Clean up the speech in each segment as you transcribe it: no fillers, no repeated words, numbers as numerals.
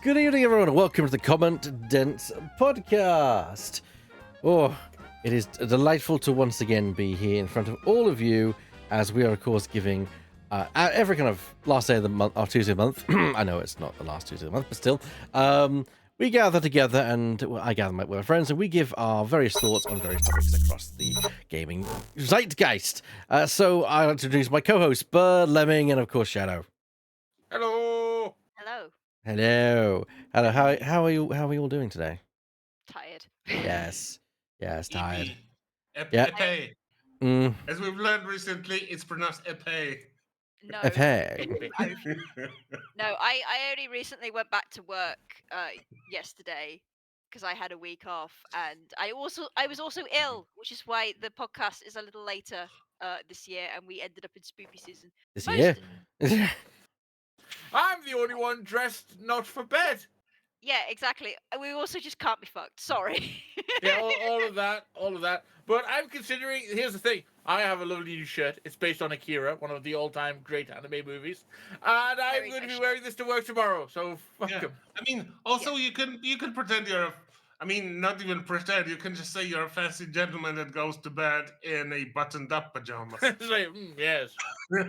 Good evening, everyone, and welcome to the Comment Dense podcast. Oh, it is delightful to once again be here in front of all of you, as we are, of course, giving every kind of last day of the month, or Tuesday of the month. I know it's not the last Tuesday of the month, but still, we gather together, and I gather with my friends, and we give our various thoughts on various topics across the gaming zeitgeist. So I'd like to introduce my co-hosts, Bird, Lemming, and of course, Shadow. Hello. Hello. Hello. Hello. How are you? How are you all doing today? Tired. Yes. Yes, tired. Yeah. Epee. Mm. As we've learned recently, it's pronounced epee. No. Hey. No, I only recently went back to work yesterday because I had a week off, and I was also ill, which is why the podcast is a little later this year, and we ended up in spoopy season. This Most- year. I'm the only one dressed not for bed. Yeah, exactly. We also just can't be fucked. Sorry. Yeah, all of that. But I'm considering, here's the thing. I have a lovely new shirt. It's based on Akira, one of the all-time great anime movies. And I'm Very going to be nice wearing this to work tomorrow, so fuck Yeah. him. I mean, also you can pretend you're not even pretend. You can just say you're a fancy gentleman that goes to bed in a buttoned-up pajamas. It's like, yes.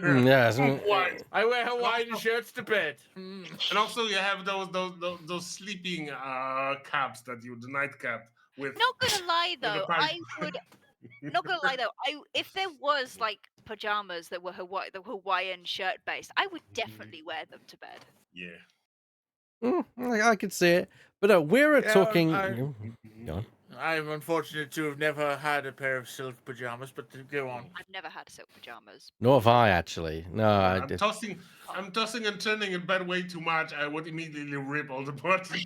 Yes. Why? I wear Hawaiian shirts to bed. And also you have those sleeping caps that the nightcap with. Not gonna lie With a though, pipe. if there was like pajamas that were Hawaiian shirt based, I would definitely wear them to bed. Yeah. I could see it, but no, we're Yeah, talking. Go on. I'm unfortunate to have never had a pair of silk pajamas, but go on. I've never had silk pajamas. Nor have I actually. No, I I'm did. tossing and turning in bed way too much. I would immediately rip all the buttons.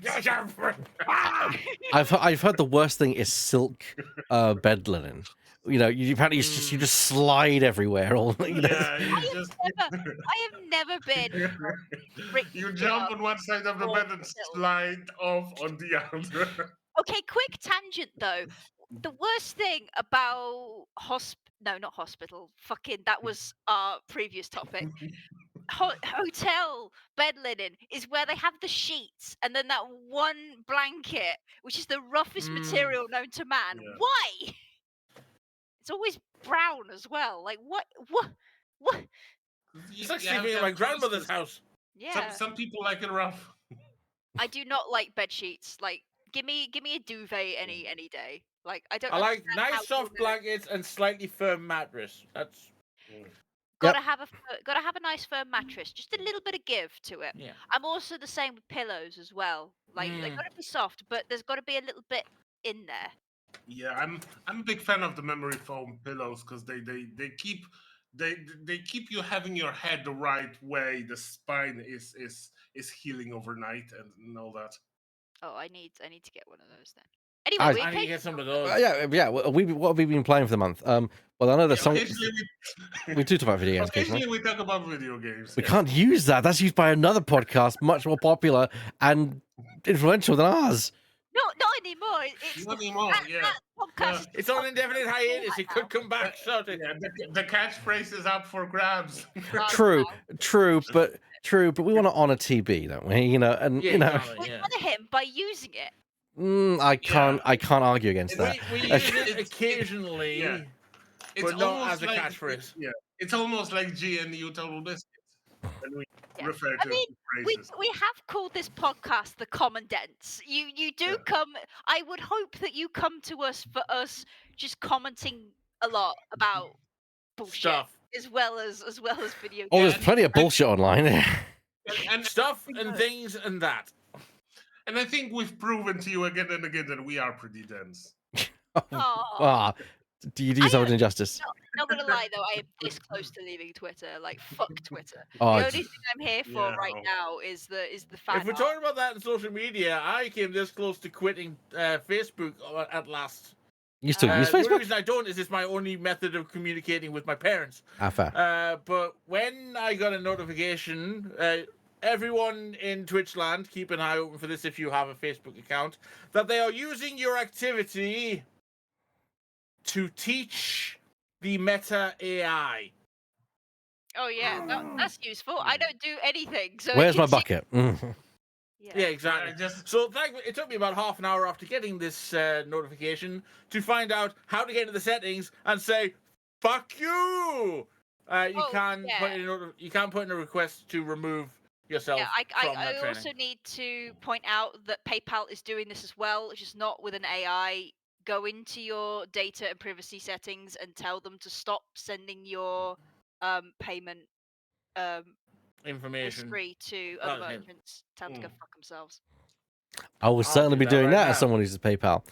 I've heard the worst thing is silk bed linen. You know, you apparently you just slide everywhere. All you know. Yeah, you just I have never been. you jump on one side of the bed and slide off on the other. Okay, quick tangent though. The worst thing about not hospital. Fucking, that was our previous topic. Hotel bed linen is where they have the sheets and then that one blanket, which is the roughest material known to man. Yeah. Why? It's always brown as well. Like what? It's like sleeping in my grandmother's house. Yeah, Some people like it rough. I do not like bed sheets. Like, give me a duvet any day. Like, I don't. I like understand how nice soft women- blankets and slightly firm mattress. That's Gotta have a nice firm mattress. Just a little bit of give to it. yeah. I'm also the same with pillows as well. Like, they gotta be soft, but there's gotta be a little bit in there. Yeah, I'm a big fan of the memory foam pillows because they keep you having your head the right way. The spine is healing overnight and all that. Oh, I need to get one of those then. Anyway, I we I need to came- get some of those. Yeah. What have we been playing for the month? Well, I know there's some. Occasionally We do talk about video games occasionally. occasionally we talk about video games. We yeah. can't use that. That's used by another podcast, much more popular and influential than ours. not anymore. It's Not anymore, yeah. that podcast. It's on indefinite hiatus. It could come back. Shout it. Yeah, the catchphrase is up for grabs. True, but we want to honor TB, don't we? You know, and Yeah, you know, exactly, We yeah. honor him by using it. I can't argue against that. We use it occasionally, Yeah. but not as a catchphrase. Yeah, it's almost like GNU Total Biscuits. And we Yeah. refer I to mean, phrases. we have called this podcast the Common Dense. You do Yeah. come. I would hope that you come to us for us just commenting a lot about bullshit Stuff. as well as video Oh, games. there's plenty of bullshit online. And Stuff and things and that. And I think we've proven to you again and again that we are pretty dense. Ah, do you do yourself an injustice? Not gonna lie though, I am this close to leaving Twitter. Like, fuck Twitter. Oh, The only thing I'm here for Yeah. right now is the fan If we're art. talking about that in social media, I came this close to quitting Facebook at last. you still use The only Facebook? reason I don't is it's my only method of communicating with my parents. Ah, fair. But when I got a notification, everyone in Twitchland, keep an eye open for this if you have a Facebook account, that they are using your activity to teach the Meta AI. Oh yeah, that's useful. I don't do anything. So Where's it my can bucket? see- Yeah, exactly. So it took me about half an hour after getting this notification to find out how to get into the settings and say, "Fuck you." You can put in a request to remove yourself from that I training. also need to point out that PayPal is doing this as well, just not with an AI. Go into your data and privacy settings and tell them to stop sending your payment Information. history to Oh, other okay. merchants. Tell them to go fuck themselves. I will certainly be doing that as someone who uses PayPal.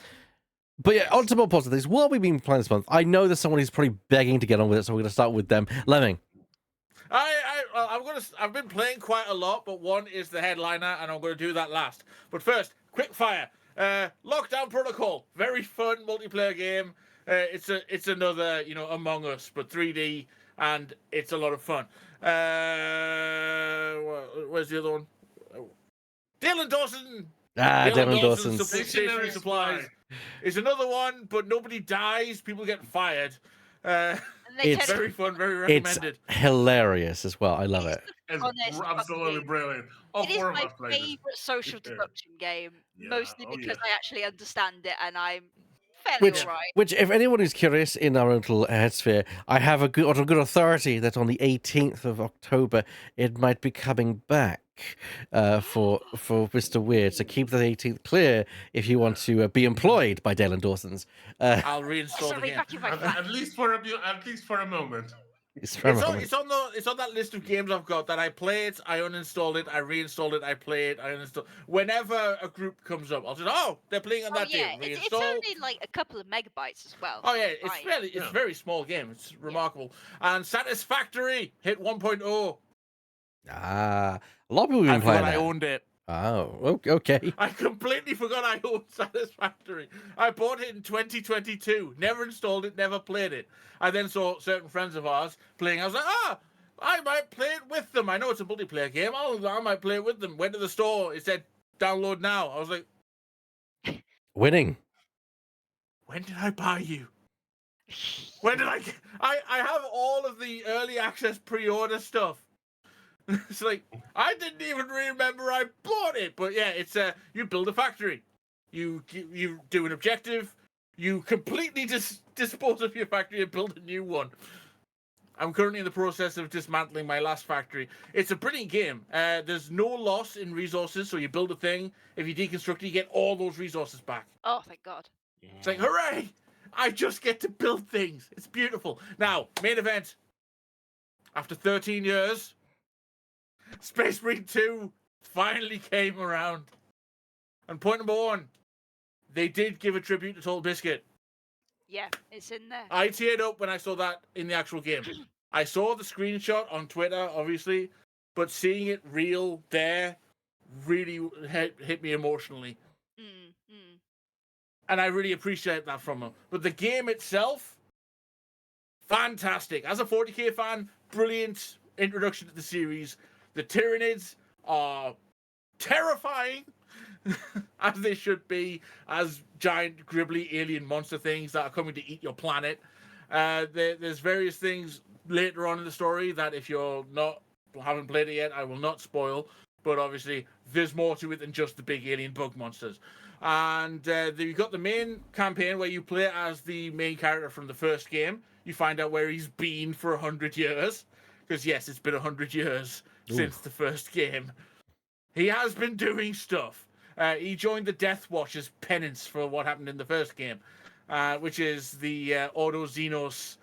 But yeah, on to more positive things. What have we been playing this month? I know there's someone who's probably begging to get on with it, so we're going to start with them. Lemming. I've been playing quite a lot, but one is the headliner, and I'm going to do that last. But first, quick fire. Lockdown Protocol, very fun multiplayer game. It's another Among Us, but 3D, and it's a lot of fun. Where's the other one? Dylan Dawson. Dylan Dawson's Stationary Supplies is another one, but nobody dies. People get fired. It's very fun, very recommended. It's hilarious as well. I love it. It's absolutely brilliant. It is my favorite social deduction game, mostly because I actually understand it and I'm fairly alright. Which, if anyone is curious in our little headsphere, I have a good authority that on the 18th of October it might be coming back for Mr. Weird. So keep the 18th clear if you want to be employed by Dale and Dawson's. I'll reinstall the game. At least for a moment. It's on that list of games I've got that I play it, I uninstalled it, I reinstalled it, I play it, I uninstall. Whenever a group comes up, I'll just they're playing on that game. It's only like a couple of megabytes as well. Oh yeah, it's a very small game. It's remarkable. And Satisfactory hit 1.0. A lot of people have been playing that. I owned it. Oh, okay. I completely forgot I owned Satisfactory. I bought it in 2022. Never installed it, never played it. I then saw certain friends of ours playing. I was like, I might play it with them. I know it's a multiplayer game. I might play it with them. Went to the store. It said, download now. I was like... Winning. When did I buy you? When did I have all of the early access pre-order stuff. It's like, I didn't even remember I bought it. But yeah, it's you build a factory. You do an objective. You completely dispose of your factory and build a new one. I'm currently in the process of dismantling my last factory. It's a brilliant game. There's no loss in resources, so you build a thing. If you deconstruct it, you get all those resources back. Oh, thank God. It's like, hooray! I just get to build things. It's beautiful. Now, main event. After 13 years... Space Marine 2 finally came around. And point number one, they did give a tribute to Total Biscuit. Yeah, it's in there. I teared up when I saw that in the actual game. I saw the screenshot on Twitter, obviously, but seeing it real there really hit me emotionally. And I really appreciate that from them. But the game itself, fantastic. As a 40k fan, brilliant introduction to the series. The Tyranids are terrifying, as they should be, as giant, gribbly alien monster things that are coming to eat your planet. There's various things later on in the story that if you're haven't played it yet, I will not spoil. But obviously, there's more to it than just the big alien bug monsters. And you've got the main campaign where you play as the main character from the first game. You find out where he's been for 100 years. Because yes, it's been 100 years since the first game. He has been doing stuff. He joined the Death Watch as penance for what happened in the first game, which is the Auto Xenos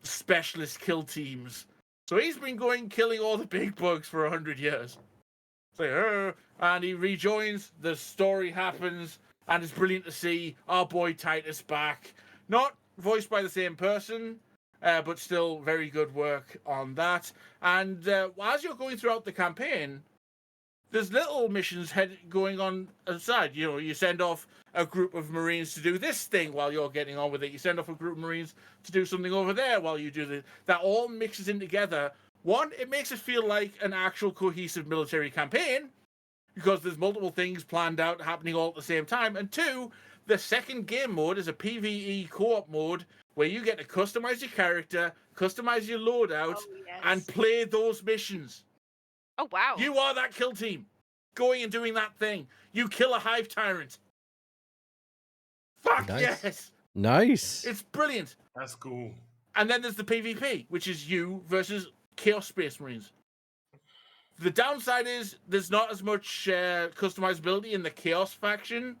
specialist kill teams. So he's been killing all the big bugs for 100 years. So, and he rejoins, the story happens, and it's brilliant to see our boy Titus back. Not voiced by the same person, but still very good work on that. And as you're going throughout the campaign, there's little missions going on aside. You send off a group of Marines to do this thing while you're getting on with it. You send off a group of Marines to do something over there while you do this. That all mixes in together. One, it makes it feel like an actual cohesive military campaign because there's multiple things planned out happening all at the same time. And two, the second game mode is a PvE co-op mode where you get to customize your character, customize your loadout, and play those missions. Oh, wow. You are that kill team. going and doing that thing. You kill a hive tyrant. Fuck Nice. yes! Nice. It's brilliant. That's cool. And then there's the PvP, which is you versus Chaos Space Marines. The downside is there's not as much customizability in the Chaos faction.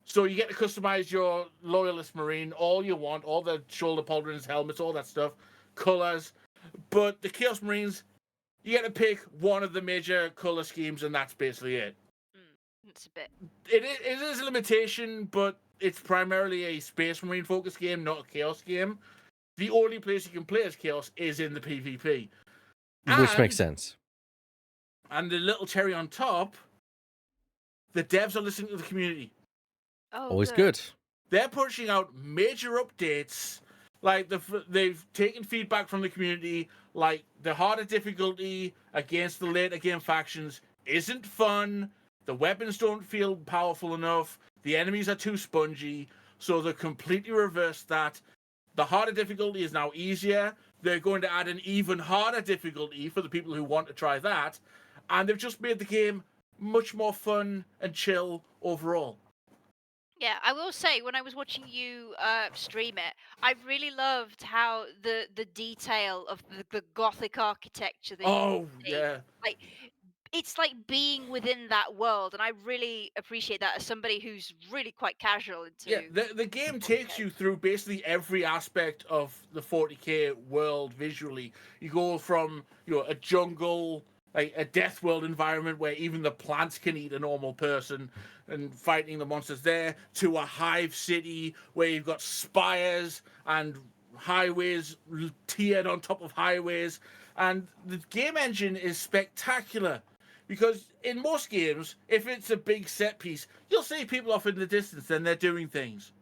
So you get to customize your Loyalist Marine all you want, all the shoulder pauldrons, helmets, all that stuff, colors. But the Chaos Marines, you get to pick one of the major color schemes, and that's basically it. It's a bit. It is a limitation, but it's primarily a Space Marine focused game, not a Chaos game. The only place you can play as Chaos is in the PvP. Which makes sense. And the little cherry on top, the devs are listening to the community. Oh, Always good. They're pushing out major updates. Like they've taken feedback from the community, like the harder difficulty against the later game factions isn't fun. The weapons don't feel powerful enough. The enemies are too spongy. So they completely reversed that. The harder difficulty is now easier. They're going to add an even harder difficulty for the people who want to try that. And they've just made the game much more fun and chill overall. Yeah, I will say when I was watching you stream it, I really loved how the detail of the Gothic architecture that you see. Yeah. Like it's like being within that world, and I really appreciate that as somebody who's really quite casual into. Yeah, the game takes you through basically every aspect of the 40k world visually. You go from a jungle, like a death world environment where even the plants can eat a normal person, and fighting the monsters there, to a hive city where you've got spires and highways tiered on top of highways, and the game engine is spectacular. Because in most games, if it's a big set piece, you'll see people off in the distance and they're doing things.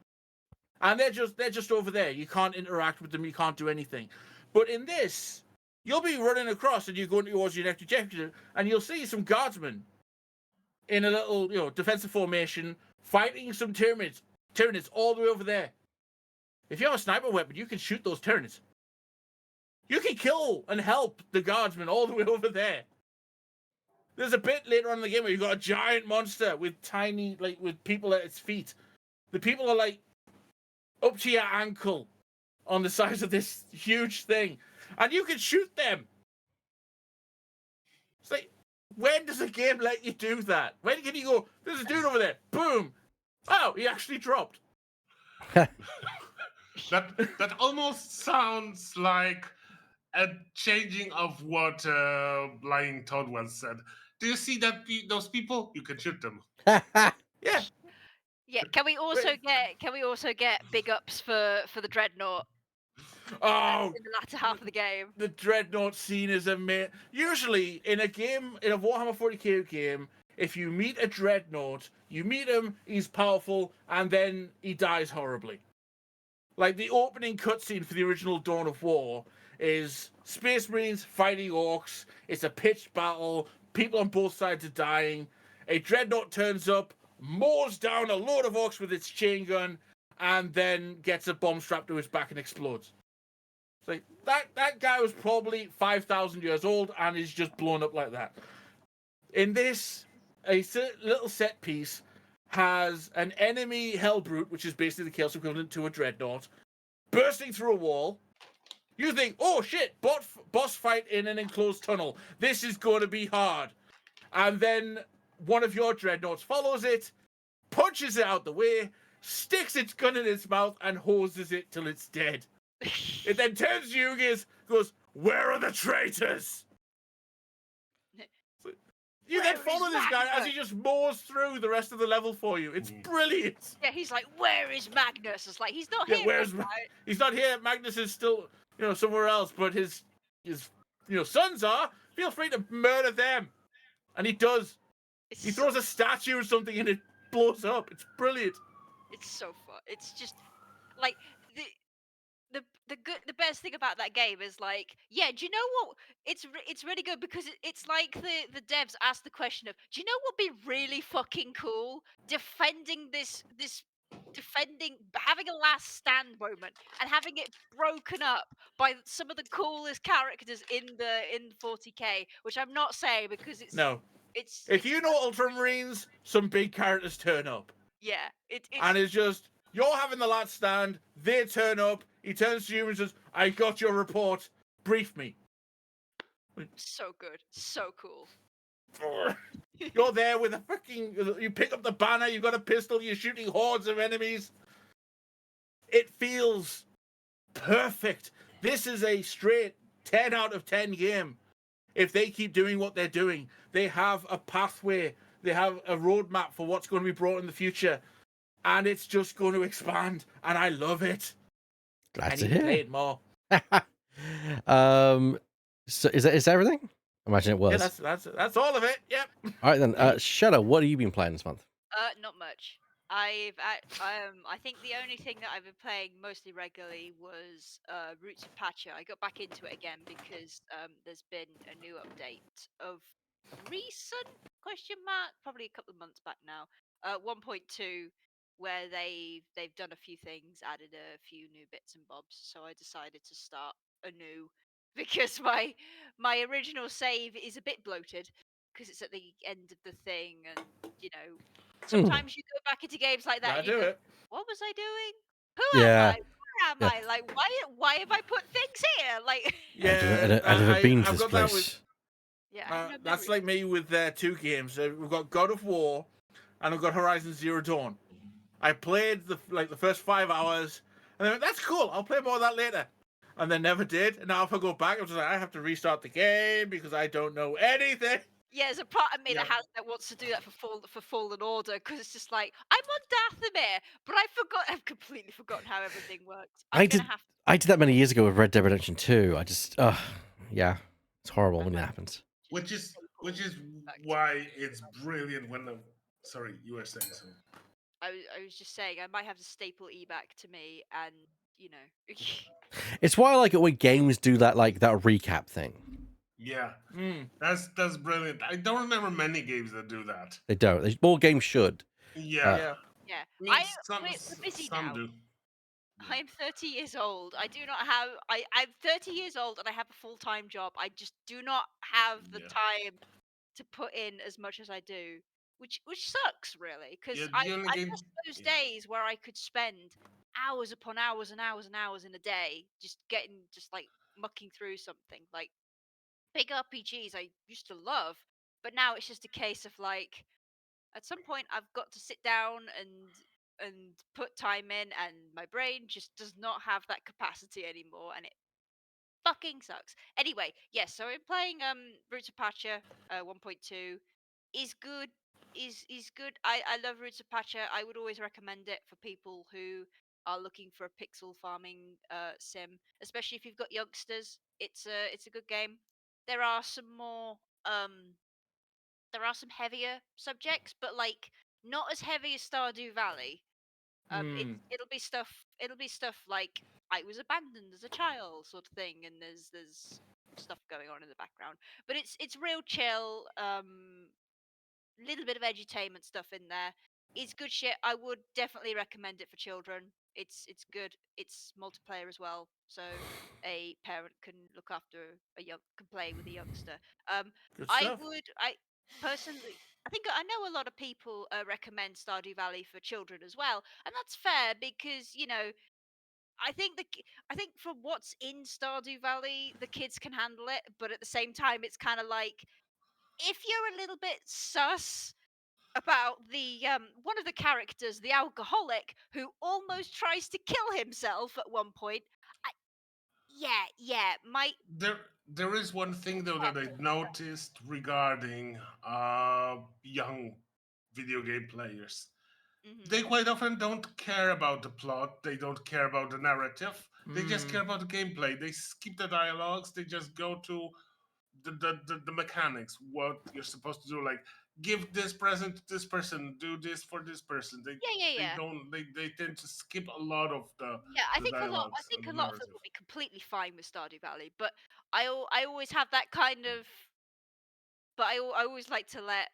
And they're just over there. You can't interact with them, you can't do anything. But in this, you'll be running across and you're going towards your next objective, and you'll see some guardsmen in a little, defensive formation fighting some Tyranids all the way over there. If you have a sniper weapon, you can shoot those Tyranids. You can kill and help the guardsmen all the way over there. There's a bit later on in the game where you've got a giant monster with with people at its feet. The people are up to your ankle on the size of this huge thing. And you can shoot them. It's like, when does a game let you do that? When can you go, there's a dude over there, boom. Oh, he actually dropped. That almost sounds like a changing of what Lying Todd once said. Do you see those people? You can shoot them. Yeah. Yeah, can we also get big ups for the Dreadnought Oh, in the latter half of the game? the Dreadnought scene is amazing. Usually, in a Warhammer 40k game, if you meet a Dreadnought, you meet him, he's powerful, and then he dies horribly. Like, the opening cutscene for the original Dawn of War is Space Marines fighting orcs. It's a pitched battle. People on both sides are dying. A Dreadnought turns up, mows down a load of orcs with its chain gun, and then gets a bomb strapped to his back and explodes. It's like, that guy was probably 5,000 years old and is just blown up like that. In this, a little set piece has an enemy Hellbrute, which is basically the Chaos equivalent to a Dreadnought, bursting through a wall. You think, oh shit, boss fight in an enclosed tunnel. This is going to be hard. And then one of your Dreadnoughts follows it, punches it out the way, sticks its gun in its mouth, and hoses it till it's dead. It then turns to you and goes, where are the traitors? You then follow this guy as he just mows through the rest of the level for you. It's brilliant. Yeah, he's like, where is Magnus? It's like, he's not Yeah, here. He's not here. Magnus is still, somewhere else, but his sons are. Feel free to murder them. And he does. He throws a statue or something and it blows up. It's brilliant. It's so fun. It's just like the best thing about that game is like, yeah, do you know what? It's really good because it's like the devs asked the question of, do you know what would be really fucking cool? Defending having a last stand moment and having it broken up by some of the coolest characters in 40k, which I'm not saying because it's No. If you know Ultramarines, some big characters turn up. Yeah, it's And it's just, you're having the last stand, they turn up, he turns to you and says, I got your report, brief me. so good, so cool. You're there with a freaking, you pick up the banner, you've got a pistol, you're shooting hordes of enemies. It feels perfect. This is a straight 10 out of 10 game. If they keep doing what they're doing, they have a pathway, they have a roadmap for what's going to be brought in the future, and it's just going to expand, and I love it. Glad I to need to play hear. it more. So is that everything? I imagine it was. Yeah, that's all of it. Yep. All right then. Shadow, what have you been playing this month? Not much. I think the only thing that I've been playing mostly regularly was Roots of Pacha. I got back into it again because there's been a new update of recent question mark, probably a couple of months back now. 1.2, where they've done a few things, added a few new bits and bobs. So I decided to start anew because my original save is a bit bloated because it's at the end of the thing, and sometimes you go back into games like that I and you do go, it. what was I doing? Who am Yeah. I? Where am Yeah. I? Like, why have I put things here? Like, Yeah, I've never been to I've this got that with. place. yeah, I have no That's memory. like me with two games. We've got God of War, and I've got Horizon Zero Dawn. I played the first 5 hours, and then that's cool. I'll play more of that later, and then never did. And now if I go back, I'm just like, I have to restart the game because I don't know anything. Yeah, there's a part of me Yeah. that wants to do that for Fallen Order because it's just like I'm on Dathomir, but I've completely forgotten how everything works. I did that many years ago with Red Dead Redemption 2. I just, yeah, it's horrible when it happens. Which is why it's brilliant when the. Sorry, you were saying something. I was just saying I might have to staple E back to me, and It's why I like it when games do that, like that recap thing. Yeah, that's brilliant. I don't remember many games that do that. They don't. More games should. Yeah. yeah. I mean, We're busy some now. do. I am 30 years old. I do not have. I'm 30 years old and I have a full time job. I just do not have the Yeah. time to put in as much as I do, which sucks really. Because Yeah, I the only I game. miss those Yeah. days where I could spend hours upon hours and hours and hours in a day just like mucking through something like big RPGs I used to love, but now it's just a case of like at some point I've got to sit down and put time in, and my brain just does not have that capacity anymore, and it fucking sucks. Anyway, yes, so I'm playing Roots of Pacha 1.2 is good. Is good. I love Roots of Pacha. I would always recommend it for people who are looking for a pixel farming sim, especially if you've got youngsters. It's a good game. There are some more there are some heavier subjects, but like not as heavy as Stardew Valley. It'll be stuff like I was abandoned as a child sort of thing, and there's stuff going on in the background. But it's real chill. Little bit of edutainment stuff in there. It's good shit. I would definitely recommend it for children. It's good. It's multiplayer as well, so a parent can look after can play with a youngster. Good I stuff. would. I personally. I think I know a lot of people recommend Stardew Valley for children as well, and that's fair because I think from what's in Stardew Valley, the kids can handle it, but at the same time, it's kind of like if you're a little bit sus about the one of the characters, the alcoholic, who almost tries to kill himself at one point. I, yeah, my There is one thing though that I noticed regarding young video game players. They quite often don't care about the plot. They don't care about the narrative. They just care about the gameplay. They skip the dialogues. They just go to the mechanics. What you're supposed to do, like give this present to this person, do this for this person. They yeah. don't. They tend to skip a lot of Yeah, the I dialogues think and the a lot of them narrative. will be completely fine with Stardew Valley, but I always have that kind of. But I always like to let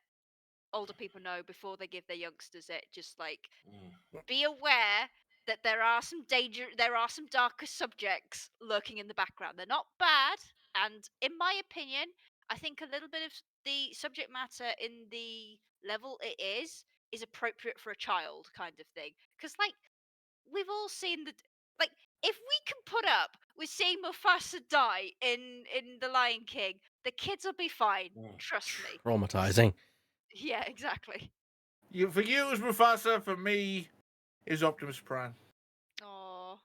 older people know before they give their youngsters it. Just like be aware that there are some darker subjects lurking in the background. They're not bad, and in my opinion, I think a little bit of the subject matter in the level it is appropriate for a child kind of thing. Because like we've all seen like if we can put up with seeing Mufasa die in The Lion King, the kids will be fine. Trust me. Traumatizing. Yeah, exactly. For you is Mufasa. For me is Optimus Prime. Oh,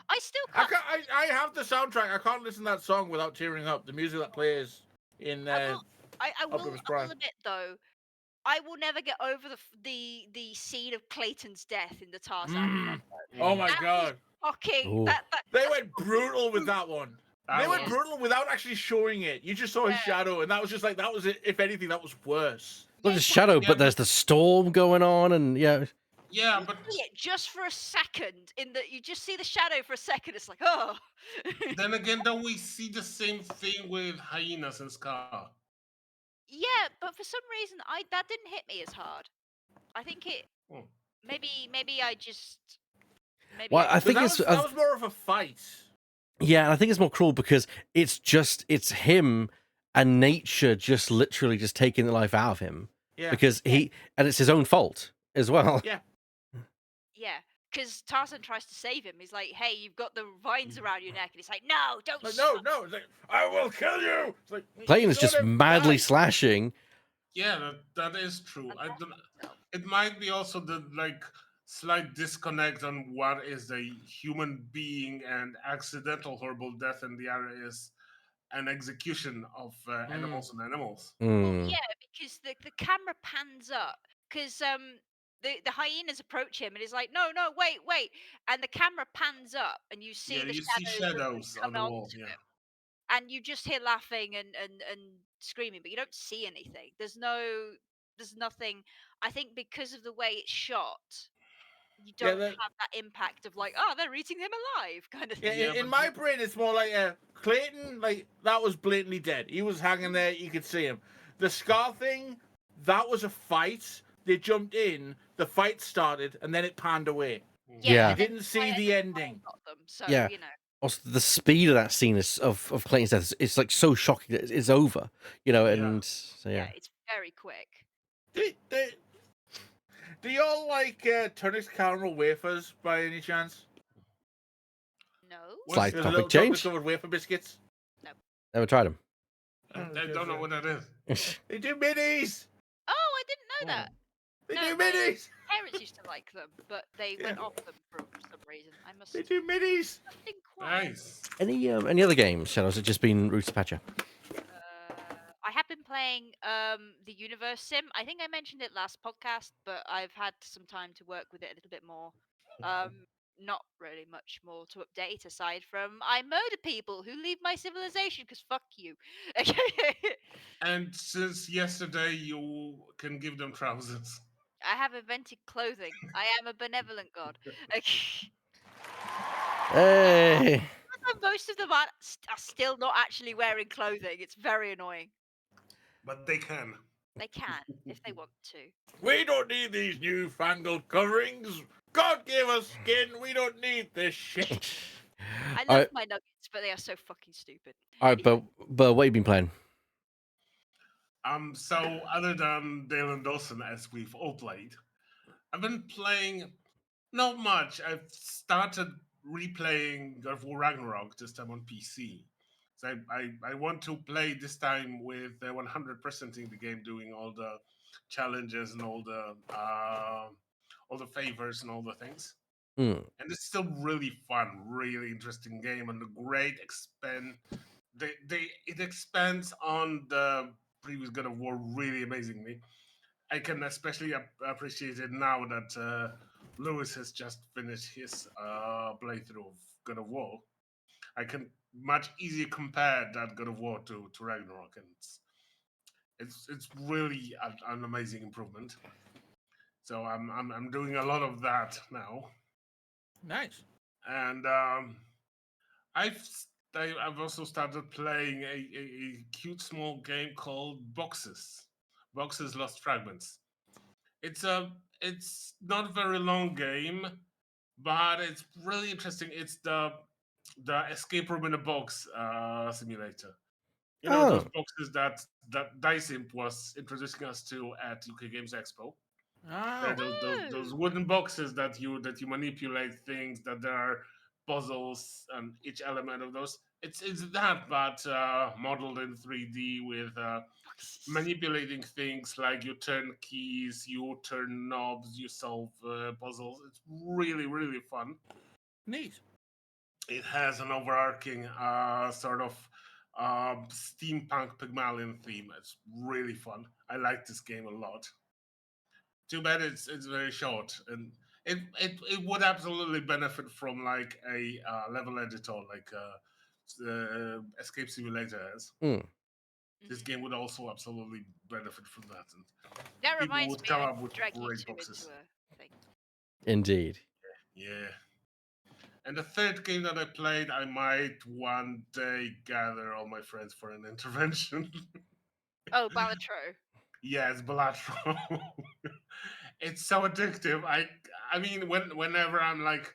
I still I can't. can't. I have the soundtrack. I can't listen to that song without tearing up. The music that plays in I will. Optimus I will Prime. admit though, I will never get over the scene of Clayton's death in the Tarzan. Oh my That was god. fucking. Ooh. They That's went brutal with that one. They went Yeah. brutal without actually showing it. You just saw his Yeah. shadow, and that was just like that was it. If anything, that was worse. Not Yeah, just shadow, Yeah, but there's the storm going on, and yeah. yeah, You but see it just for a second. In that you just see the shadow for a second. It's like, oh. then again, don't we see the same thing with hyenas and Scar? Yeah, but for some reason, I that didn't hit me as hard. I think it Hmm. maybe I just maybe Well, I I just But think it's that was more of a fight. yeah, and I think it's more cruel because it's him and nature just literally just taking the life out of him Yeah. because and it's his own fault as well. Yeah. yeah. Because Tarzan tries to save him. He's like, "Hey, you've got the vines around your neck," and he's like, "No, don't Like stop." no. It's like I will kill you. It's like Clayton is just just let him madly die. slashing. Yeah, that is true. And I not don't. himself. It might be also the like slight disconnect on what is a human being and accidental horrible death, and the other is an execution of animals and animals. Well, Mm. yeah, because the camera pans up because the hyenas approach him and he's like, "No, no, wait," and the camera pans up and you see Yeah, the you see shadows of them shadows on coming the wall. onto Yeah, him, and you just hear laughing and screaming, but you don't see anything. There's nothing. I think because of the way it's shot, you Yeah. don't have that impact of like, oh, they're eating him alive kind of Yeah, thing. yeah, in but my brain, it's more like Clayton. Like that was blatantly dead. He was hanging there. You could see him. The Scar thing, that was a fight. They jumped in. The fight started, and then it panned away. Yeah, Yeah, You and then didn't see fire, the ending. got them. So yeah. Also, the speed of that scene of Clayton's death is like so shocking that it's over, yeah. and so yeah, yeah. it's very quick. Do, do, do y'all like Turnix caramel wafers by any chance? No, What's Slight Those topic little chocolate change. covered wafer biscuits. no. Never tried them. I don't know what that is. They do minis. Oh, I didn't know that. Oh. They No, do my minis. parents used to like them, but they Yeah, went off them for some reason. they do minis. Must inquire. Nice. Any other games, Shadows? It just been Roots Patcher. I have been playing the Universe Sim. I think I mentioned it last podcast, but I've had some time to work with it a little bit more. Not really much more to update aside from I murder people who leave my civilization because fuck you. And since yesterday, you can give them trousers. I have invented clothing. I am a benevolent god. Hey. Most of them are still not actually wearing clothing. It's very annoying. But they can. They can if they want to. We don't need these newfangled coverings. God gave us skin. We don't need this shit. I All love right, my nuggets, but they are so fucking stupid. all right, but what you been playing? So other than Dale and Dawson, as we've all played, I've been playing not much. I've started replaying God of War Ragnarok this time on PC. So I want to play this time with 100%ing the game, doing all the challenges and all the favors and all the things. Mm. And it's still really fun, really interesting game, and a great expand. It expands on the previous God of War really amazingly. I can especially appreciate it now that Lewis has just finished his playthrough of God of War. I can much easier compare that God of War to Ragnarok, and it's really an amazing improvement. So I'm doing a lot of that now, Nice. and I've I've also started playing a cute small game called Boxes Lost Fragments. It's not a very long game, but it's really interesting. It's the escape room in a box simulator. You know those Oh, boxes that Dicimp was introducing us to at UK Games Expo. Oh. Those wooden boxes that you manipulate things, that there are puzzles and each element of those. It's that, but modeled in 3D with manipulating things like you turn keys, you turn knobs, you solve puzzles. It's really really fun. Neat. It has an overarching sort of steampunk Pygmalion theme. It's really fun. I like this game a lot. Too bad it's very short, and it would absolutely benefit from like a level editor, like Escape Simulator has. mm, This Mhm. game would also absolutely benefit from that, and That people reminds would me, come I up with drag you great two into boxes. a thing. indeed. Yeah. And the third game that I played, I might one day gather all my friends for an intervention. Oh, Balatro. Yes, Balatro. It's so addictive. I mean, whenever I'm like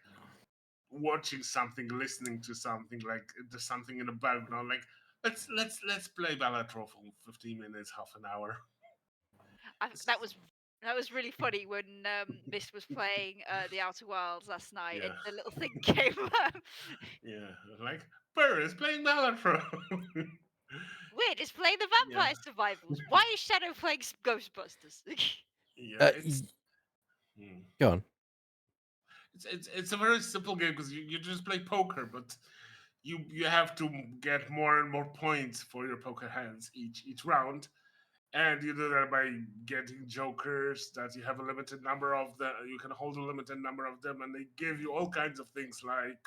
watching something, listening to something, like there's something in the background, like let's play Balatro for 15 minutes, half an hour. That It's- was really funny when Miss was playing the Outer Wilds last night, yeah, and the little thing came up. yeah, like Paris playing Balatro. Weird, it's playing the Yeah, Vampire Survivals. Why is Shadow playing Ghostbusters? yeah, Uh, it's. y- hmm. Go on. It's a very simple game because you just play poker, but you have to get more and more points for your poker hands each round, and you do that by getting jokers that you have a limited number of them. You can hold a limited number of them, and they give you all kinds of things like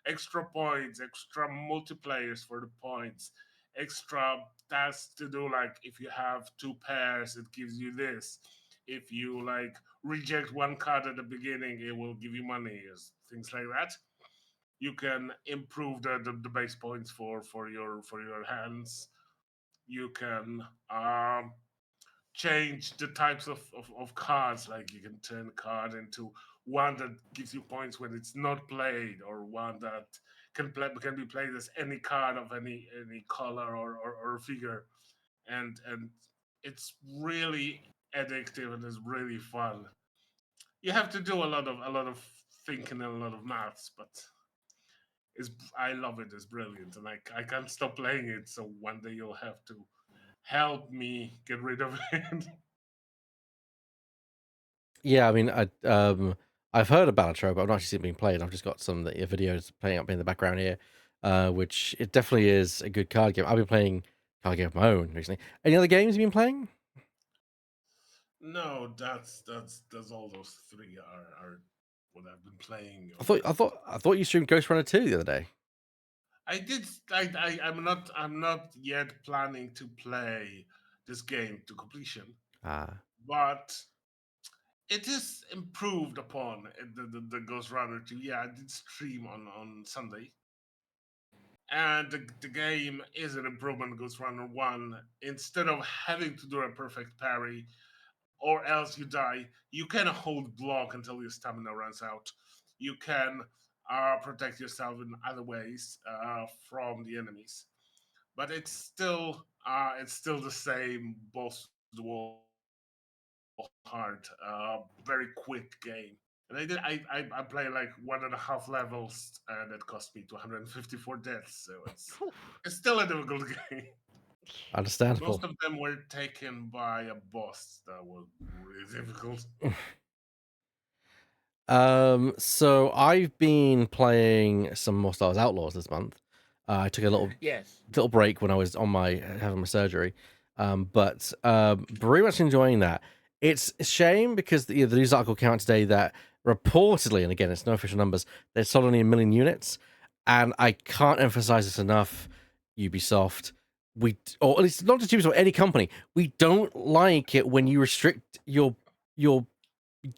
extra points, extra multiplayers for the points, extra tasks to do. Like if you have two pairs, it gives you this. If you like reject one card at the beginning, it will give you money, things like that. You can improve the base points for your hands. You can change the types of cards. Like you can turn a card into one that gives you points when it's not played, or one that can be played as any card of any color or figure. And it's really addictive and it's really fun. You have to do a lot of thinking and a lot of maths, but it's I love it. It's brilliant, and I can't stop playing it. So one day you'll have to help me get rid of it. Yeah, I mean, I've heard of Balatro, but I've not actually seen it being played. I've just got some of the videos playing up in the background here, which it definitely is a good card game. I've been playing card game of my own recently. Any other games you've been playing? No, that's all those three are what I've been playing I over thought the. I thought I thought you streamed Ghost Runner 2 the other day. I did. I'm not yet planning to play this game to completion, Ah, but it is improved upon the Ghost Runner 2. Yeah, I did stream on Sunday, and the game is an improvement on Ghost Runner 1. Instead of having to do a perfect parry, or else you die. You can hold block until your stamina runs out. You can protect yourself in other ways from the enemies, but it's still the same boss to the wall hard, very quick game. And I play like 1.5 levels, and it cost me 254 deaths. So Phew. it's still a difficult game. Most understandable. of them were taken by a boss that was really difficult. So I've been playing some more Star Wars Outlaws this month. I took a Yes. little break when I was on my having my surgery, but very much enjoying that. It's a shame because the news article came out today that reportedly, and again, it's no official numbers, they sold only 1 million units, and I can't emphasize this enough. Ubisoft, or at least not just Ubisoft, any company, we don't like it when you restrict your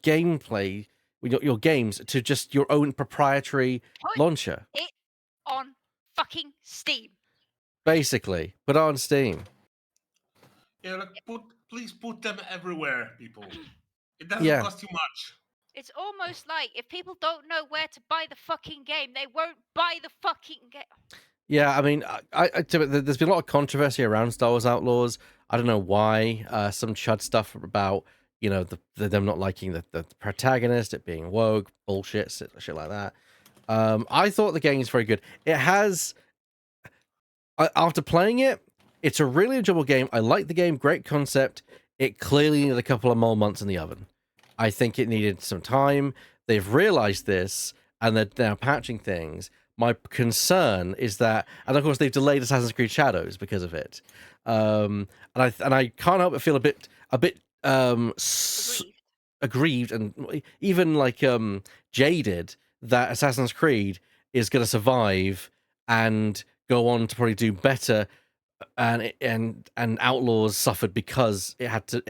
gameplay, your games to just your own proprietary Put launcher, it on fucking Steam. basically. Put it on Steam. Yeah, like please put them everywhere, people. It doesn't Yeah, cost you much. It's almost like if people don't know where to buy the fucking game, they won't buy the fucking game. Yeah, I mean, there's been a lot of controversy around Star Wars Outlaws. I don't know why. Some chud stuff about them not liking the protagonist, it being woke, bullshit, shit like that. I thought the game is very good. It has, after playing it, it's a really enjoyable game. I like the game, great concept. It clearly needed a couple of more months in the oven. I think it needed some time. They've realized this and they're now patching things. My concern is that, and of course, they've delayed Assassin's Creed Shadows because of it. And I can't help but feel a bit Aggrieved. aggrieved and even like jaded that Assassin's Creed is going to survive and go on to probably do better, and Outlaws suffered because it had to,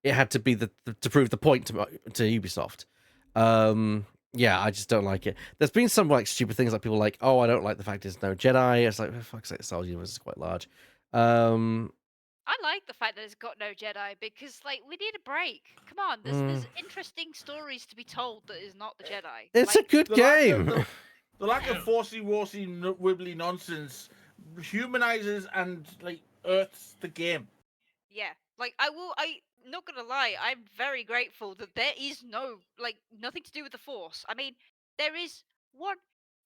it had to be to prove the point to Ubisoft. Yeah, I just don't like it. There's been some like stupid things like people like, oh, I don't like the fact there's no Jedi. It's like, for fuck's sake, Star Wars universe is quite large. I like the fact that it's got no Jedi because, like, we need a break. Come on, mm, there's interesting stories to be told that is not the Jedi. it's a Like, good The lack of game. the lack of forcey worsy wibbly nonsense humanizes and like earths the game. yeah, like I not gonna lie, I'm very grateful that there is no like nothing to do with the Force. I mean, there is one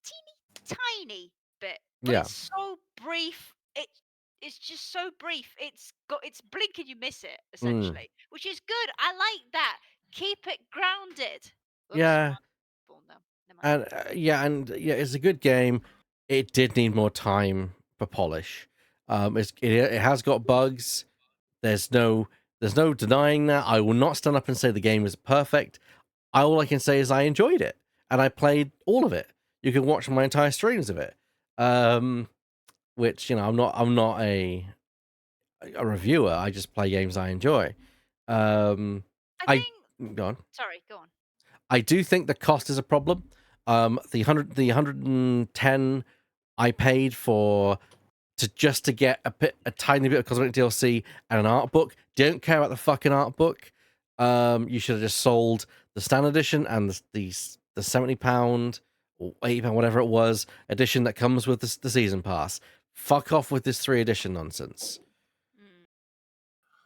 teeny tiny bit, but Yeah. it's so brief. It's just so brief. It's blink and you miss it Mm. essentially, which is good. I like that. Keep it grounded. Oops, Yeah. no, never mind. And yeah, it's a good game. It did need more time for polish. It has got bugs. There's no denying that. I will not stand up and say the game is perfect. All I can say is I enjoyed it and I played all of it. You can watch my entire streams of it. Which I'm not a reviewer. I just play games I enjoy. I I think. Go on. Sorry, go on. I do think the cost is a problem. The 110 I paid for to get a tiny bit of cosmetic DLC and an art book. Didn't care about the fucking art book. You should have just sold the standard edition and the £70 or £80, whatever it was, edition that comes with the season pass. Fuck off with this 3 edition nonsense. Mm,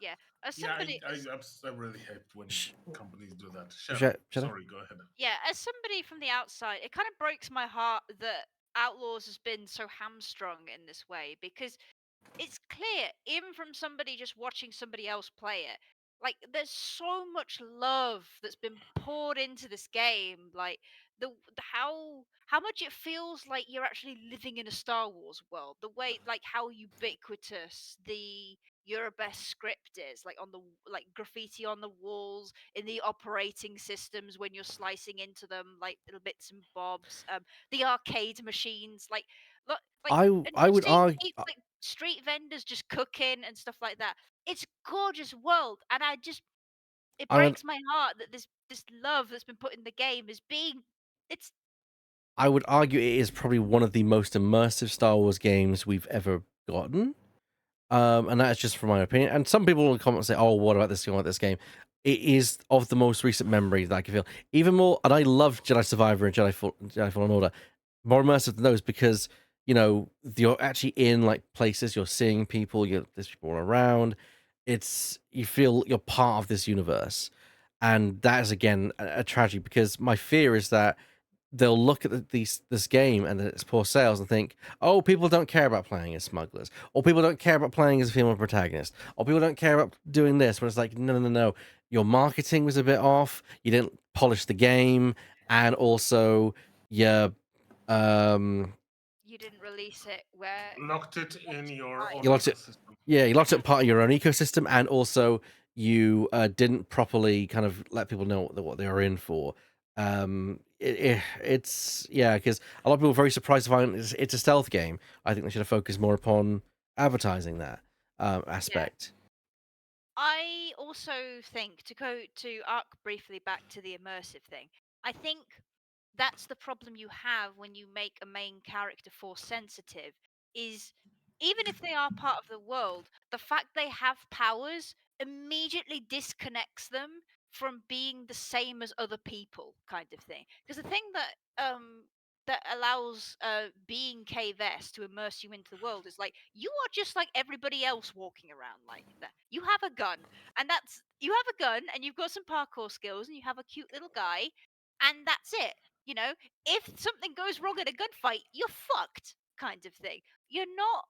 yeah, as Yeah, somebody, as, I really hate when companies do that. Shadow? Sorry, go ahead. yeah, as somebody from the outside, it kind of breaks my heart that Outlaws has been so hamstrung in this way because it's clear, even from somebody just watching somebody else play it, like there's so much love that's been poured into this game. Like how much it feels like you're actually living in a Star Wars world. The way like how ubiquitous the your best script is, like on the like graffiti on the walls, in the operating systems when you're slicing into them, like little bits and bobs. The arcade machines, look, like and I would seeing argue. like street vendors just cooking and stuff like that. It's a gorgeous world, and it I would breaks my heart that this love that's been put in the game is being it's I would argue it is probably one of the most immersive Star Wars games we've ever gotten. And that is just from my opinion. And some people will comment and say, "Oh, what about this game? What about this game?" It is of the most recent memory that I can feel. Even more, and I love Jedi Survivor and Jedi Fallen Order, more immersive than those because you're actually in like places, you're seeing people, there's people all around. You feel you're part of this universe, and that is again a tragedy because my fear is that they'll look at this game and its poor sales and think, oh, people don't care about playing as smugglers, or people don't care about playing as a female protagonist, or people don't care about doing this. But it's like, no, no, no, no. Your marketing was a bit off. You didn't polish the game, and also, yeah, um, you didn't release it where Locked it in your right. own you locked it. ecosystem. Yeah, you locked it part of your own ecosystem, and also you didn't properly kind of let people know what they were in for. It's yeah, because a lot of people are very surprised to find it's a stealth game. I think they should have focused more upon advertising that Yeah. aspect. I also think to go to arc briefly back to the immersive thing. I think that's the problem you have when you make a main character force sensitive is even if they are part of the world, the fact they have powers immediately disconnects them from being the same as other people kind of thing. Because the thing that that allows being KVS to immerse you into the world is like you are just like everybody else walking around like that. You have a gun, and you've got some parkour skills, and you have a cute little guy, and that's it. You know, if something goes wrong in a gunfight, you're fucked, kind of thing. You're not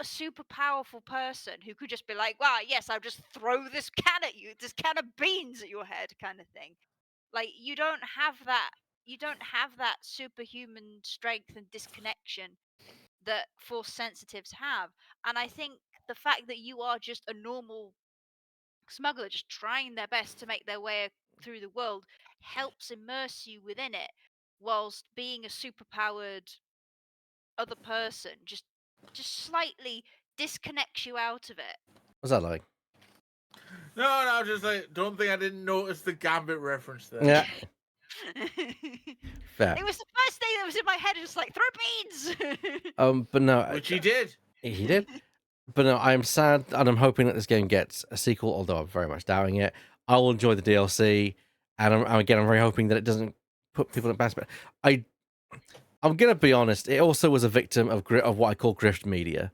a super powerful person who could just be like, "Wow, yes, I'll just throw this can at you, this can of beans at your head," kind of thing. Like you don't have that. You don't have that superhuman strength and disconnection that force sensitives have. And I think the fact that you are just a normal smuggler, just trying their best to make their way through the world, helps immerse you within it, whilst being a superpowered other person just slightly disconnects you out of it. What's that like? No, just like, don't think I didn't notice the Gambit reference there. Yeah. Fair. It was the first thing that was in my head. Just like throw beans. But no, Which he did. He did. But no, I'm sad, and I'm hoping that this game gets a sequel. Although I'm very much doubting it. I will enjoy the DLC, and I'm very hoping that it doesn't put people in bad spot. I'm gonna be honest. It also was a victim of what I call grift media.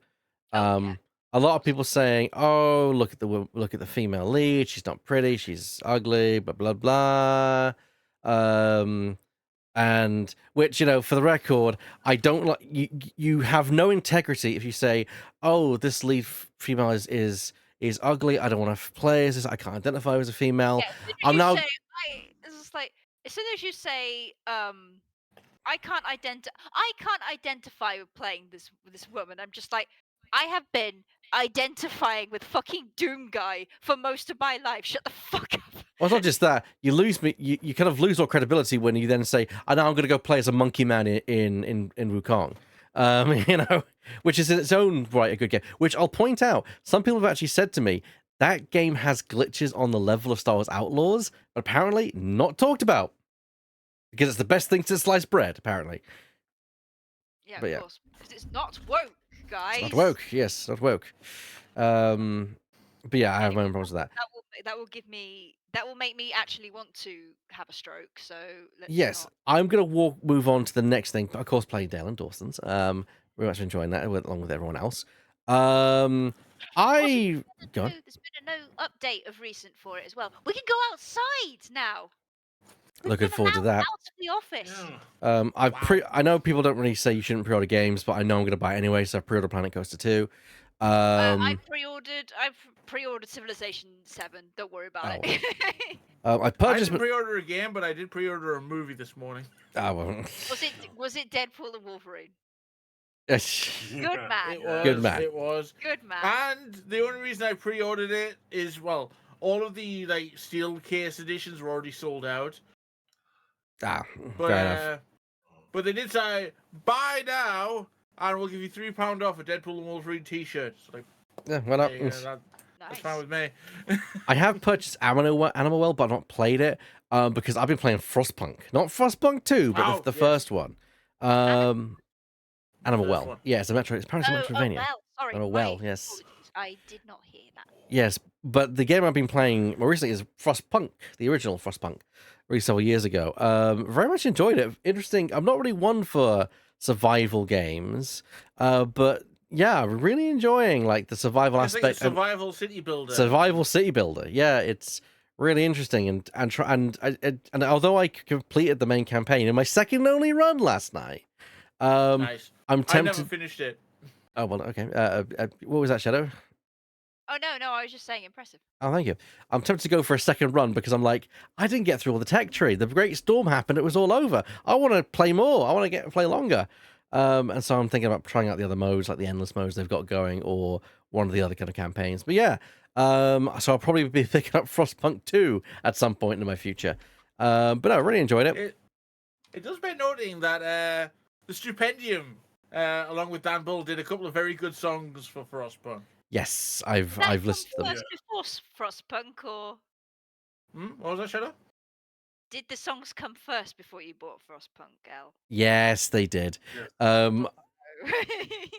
A lot of people saying, "Oh, look at the female lead. She's not pretty. She's ugly." Blah blah blah. And which, for the record, I don't like. You have no integrity if you say, "Oh, this lead female is ugly. I don't want to play as this. I can't identify as a female." Yeah, it's just like as soon as you say, I can't identify with playing this woman. I'm just like, I have been identifying with fucking Doom Guy for most of my life. Shut the fuck up. Well, it's not just that. You lose me. You kind of lose all credibility when you then say, "I know I'm going to go play as a monkey man in Wukong," which is in its own right a good game. Which I'll point out, some people have actually said to me that game has glitches on the level of Star Wars Outlaws, but apparently not talked about because it's the best thing to slice bread. Apparently. Yeah, of course, because it's not woke, guys. It's not woke. Yes, not woke. But yeah, I have my own problems with that. That will make me actually want to have a stroke. So yes, I'm gonna move on to the next thing. Of course, playing Dale and Dawson's. Very much enjoying that along with everyone else. There's been a no update of recent for it as well. We can go outside now. Looking forward to that. Out of the office. Yeah. I know people don't really say you shouldn't pre-order games, but I know I'm gonna buy it anyway, so I've pre-ordered Planet Coaster 2. I've pre-ordered Civilization 7. Don't worry about it. I didn't pre-order a game, but I did pre-order a movie this morning. Was it Deadpool and Wolverine? Good man. Good man. It was. Good man. And the only reason I pre-ordered it is, well, all of the steel case editions were already sold out. Fair enough. But they did say, buy now, and we'll give you £3 off a Deadpool and Wolverine t-shirt. Yeah, why not? That's fine with me. I have purchased Animal Well, but I've not played it because I've been playing Frostpunk. Not Frostpunk 2, but the first one. Animal Well. Yeah, it's apparently it's Metroidvania. Sorry. Animal Well, yes. I did not hear that. Yes, but the game I've been playing more recently is Frostpunk, the original Frostpunk, released several years ago. Very much enjoyed it. Interesting. I'm not really one for survival games, but yeah, really enjoying the survival aspect. Survival city builder. Survival city builder. Yeah, it's really interesting, and although I completed the main campaign in my second only run last night, nice. I'm tempted. I never finished it. Oh well, okay. What was that, Shadow? Oh no, I was just saying impressive. Oh, thank you. I'm tempted to go for a second run because I'm like, I didn't get through all the tech tree. The Great Storm happened. It was all over. I want to play more. I want to play longer. And so I'm thinking about trying out the other modes, like the endless modes they've got going, or one of the other kind of campaigns. But yeah, so I'll probably be picking up Frostpunk 2 at some point in my future. But no, I really enjoyed it. It does bear noting that the Stupendium, along with Dan Bull, did a couple of very good songs for Frostpunk. Yes, I've listened to them. Before Frostpunk, or what was that, Shadow? Did the songs come first before you bought Frostpunk, Al? Yes, they did.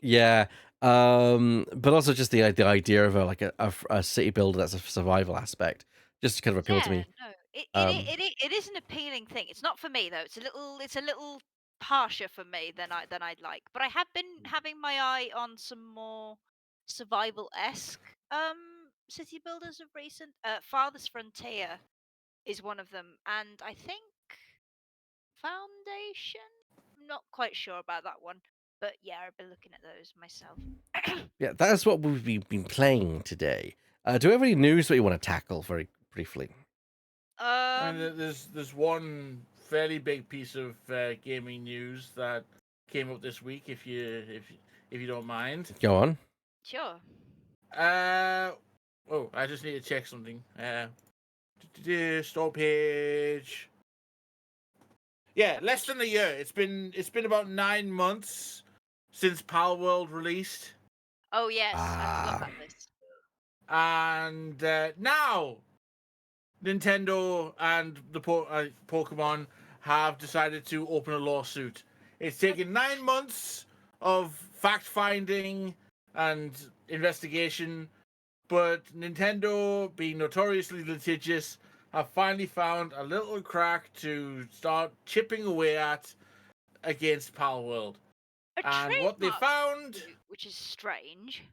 Yeah. But also just the idea of a city builder that's a survival aspect just kind of appealed to me. No, it is an appealing thing. It's not for me though. It's a little harsher for me than I'd like. But I have been having my eye on some more survival-esque city builders of recent. Farthest Frontier is one of them, and I think Foundation. I'm not quite sure about that one, but yeah, I've been looking at those myself. Yeah, that is what we've been playing today. Do we have any news that you want to tackle very briefly? And there's one fairly big piece of gaming news that came up this week. If you don't mind. Go on. Sure. Oh, I just need to check something. Store page. Yeah, less than a year. It's been about 9 months since Pal World released, Oh yes, I forgot about this. and now Nintendo and the Pokemon have decided to open a lawsuit. It's taken 9 months of fact finding and investigation, but Nintendo, being notoriously litigious, have finally found a little crack to start chipping away at against Pal World. A And what they trademark found, dispute, which is strange.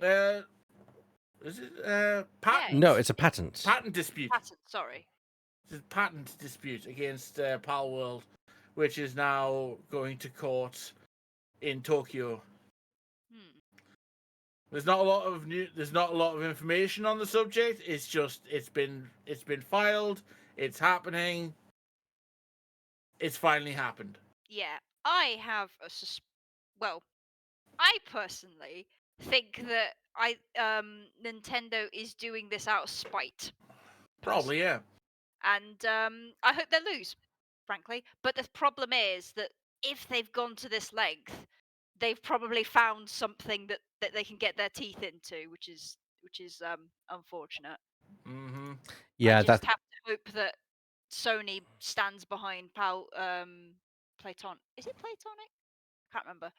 is it patent? No, it's a patent. Patent dispute. Patent, sorry. It's a patent dispute against Pal World, which is now going to court in Tokyo. Hmm. There's not a lot of There's not a lot of information on the subject. It's just it's been filed. It's happening. It's finally happened. Yeah, I have a well, I personally think that Nintendo is doing this out of spite. Probably, yeah. And I hope they lose, frankly. But the problem is that if they've gone to this length, they've probably found something that they can get their teeth into, which is unfortunate. Mm-hmm. Yeah, I just that have to hope that Sony stands behind Platon. Is it Platonic? Can't remember.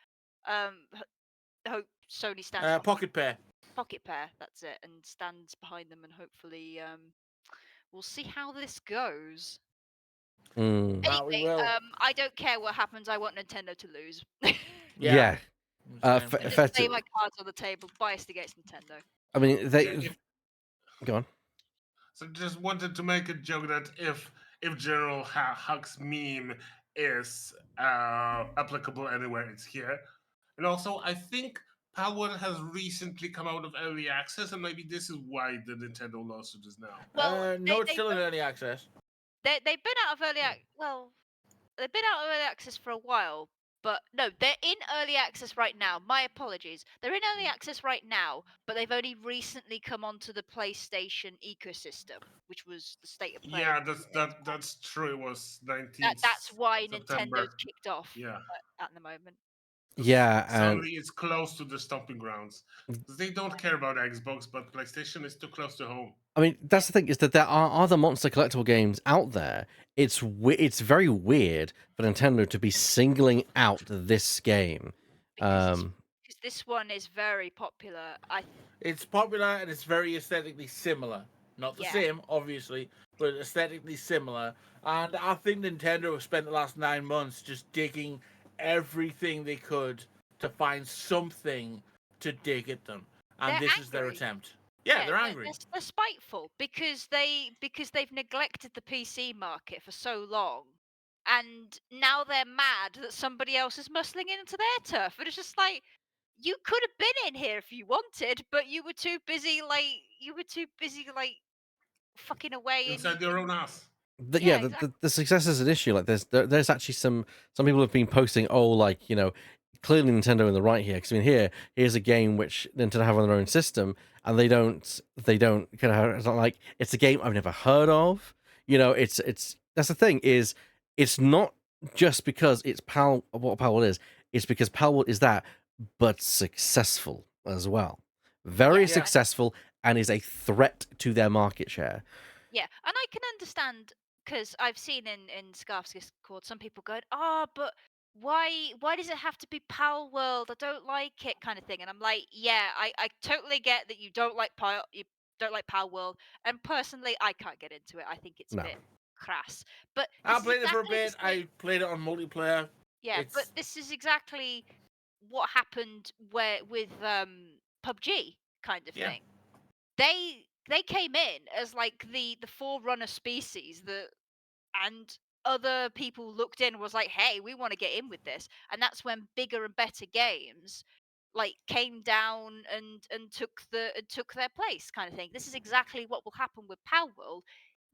Hope Sony stands behind Pocket Pair. Pocket Pair. That's it, and stands behind them, and hopefully we'll see how this goes. We Anyway, will. I don't care what happens. I want Nintendo to lose. yeah. Same. Just lay my cards on the table, biased against Nintendo. I mean, Yeah, go on. So just wanted to make a joke that if General Huck's meme is applicable anywhere, it's here. And also, I think Power has recently come out of early access, and maybe this is why the Nintendo lawsuit is now. Well, No, it's still in early access. they've been out of they've been out of early access for a while, but no, they're in early access right now. My apologies. They're in early access right now, but they've only recently come onto the PlayStation ecosystem, which was the state of play. Yeah, that's true. It was 19th That's why September. Nintendo's kicked off. Yeah. At the moment. Yeah, Suddenly it's close to the stomping grounds. They don't care about Xbox, but PlayStation is too close to home. I mean, that's the thing, is that there are other monster collectible games out there. It's very weird for Nintendo to be singling out this game. Because this one is very popular. It's popular and it's very aesthetically similar. Not the same, obviously, but aesthetically similar. And I think Nintendo have spent the last 9 months just digging everything they could to find something to dig at them. And this is their attempt. Yeah, they're angry. They're spiteful because they've neglected the PC market for so long, and now they're mad that somebody else is muscling into their turf. And it's just like, you could have been in here if you wanted, but you were too busy, fucking away inside your own ass. The success is an issue. Like there's actually some people have been posting, clearly Nintendo in the right here, because I mean here's a game which Nintendo have on their own system, and they don't kind of, it's not like, it's a game I've never heard of. It's that's the thing, is it's not just because it's what Palworld is. It's because Palworld is that, but successful as well, very successful, and is a threat to their market share. Yeah, and I can understand, because I've seen in Scarf's Discord some people going, but why does it have to be Pal World? I don't like it," kind of thing. And I'm like, yeah, I totally get that you don't like Pal World, and personally, I can't get into it. I think it's a bit crass. But I played it for a bit. I played it on multiplayer. Yeah, but this is exactly what happened with PUBG kind of Yeah. thing. They came in as like the forerunner species that, and other people looked in and was like, hey, we want to get in with this, and that's when bigger and better games like came down and took their place kind of thing. This is exactly what will happen with Palworld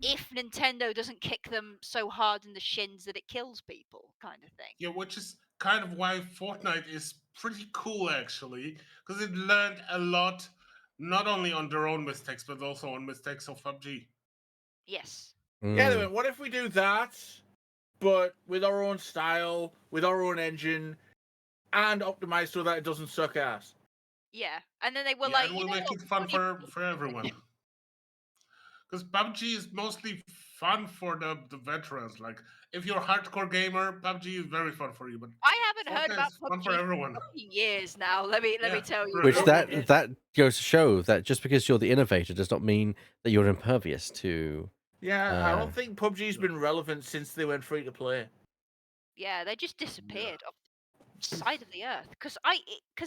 if Nintendo doesn't kick them so hard in the shins that it kills people kind of thing. Yeah, which is kind of why Fortnite is pretty cool actually, because it learned a lot, not only on their own mistakes but also on mistakes of PUBG. Yes. Yeah, they went, what if we do that, but with our own style, with our own engine, and optimized so that it doesn't suck ass? Yeah, and then they were Yeah, like, and you we'll know make what, it we fun don't even for everyone. Because PUBG is mostly fun for the veterans. Like, if you're a hardcore gamer, PUBG is very fun for you. But I haven't heard Fortnite about is fun for PUBG for everyone. fucking years now. Let me Yeah, tell you. true. Which It- that goes to show that just because you're the innovator does not mean that you're impervious to. Yeah, I don't think PUBG's been relevant since they went free to play. Yeah, they just Yeah. disappeared off the side of the earth. Because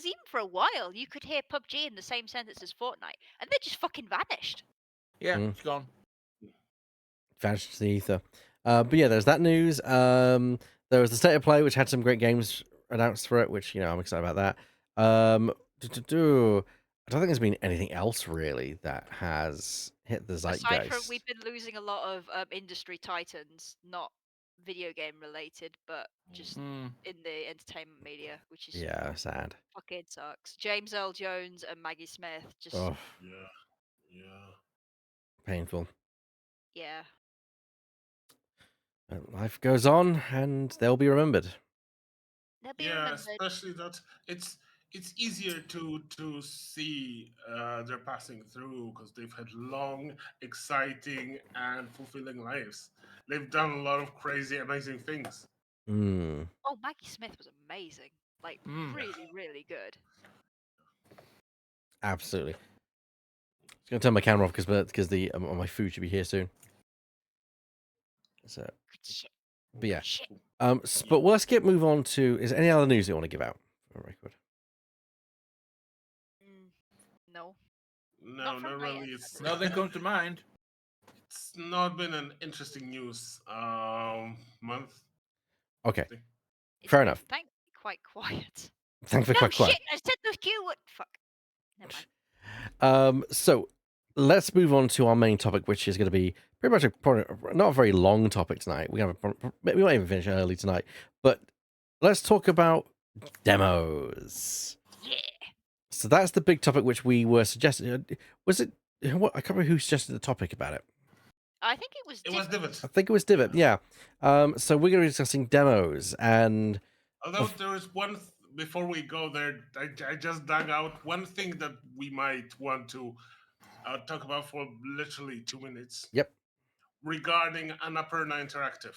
even for a while, you could hear PUBG in the same sentence as Fortnite, and they just fucking vanished. Yeah, Mm. it's gone. Vanished to the ether. But yeah, there's that news. There was the state of play, which had some great games announced for it, which I'm excited about that. I don't think there's been anything else really that has hit the Aside from zeitgeist. we've been losing a lot of industry titans, not video game related, but just in the entertainment media, which is Yeah, sad. fucking sucks. James Earl Jones and Maggie Smith, just Oh, Yeah. Yeah. painful. yeah. Life goes on, and they'll be remembered. They'll be Yeah, remembered. especially that it's easier to see they're passing through because they've had long, exciting, and fulfilling lives. They've done a lot of crazy, amazing things. Mm, Oh, Maggie Smith was amazing. Like Mm. really, really good. absolutely. Just gonna turn my camera off because the my food should be here soon. So, Good shit. but yeah. Good shit. But let's move on to. Is there any other news you want to give out for a record? No, No, not from not my really. end. Nothing comes to mind. It's not been an interesting news month. Okay, It's fair been enough. thankfully quite quiet. Thanks for No quite quiet. shit, I said the keyword. Fuck. Never mind. So let's move on to our main topic, which is going to be pretty much probably not a very long topic tonight. We might even finish early tonight, but let's talk about demos. Yeah. So that's the big topic which we were suggesting. Was it? What, I can't remember who suggested the topic about it. I think it was. It was Divot. I think it was Divot. Yeah. So we're going to be discussing demos, and Although there is one before we go there, I just dug out one thing that we might want to talk about for literally 2 minutes. Yep. Regarding Annapurna Interactive,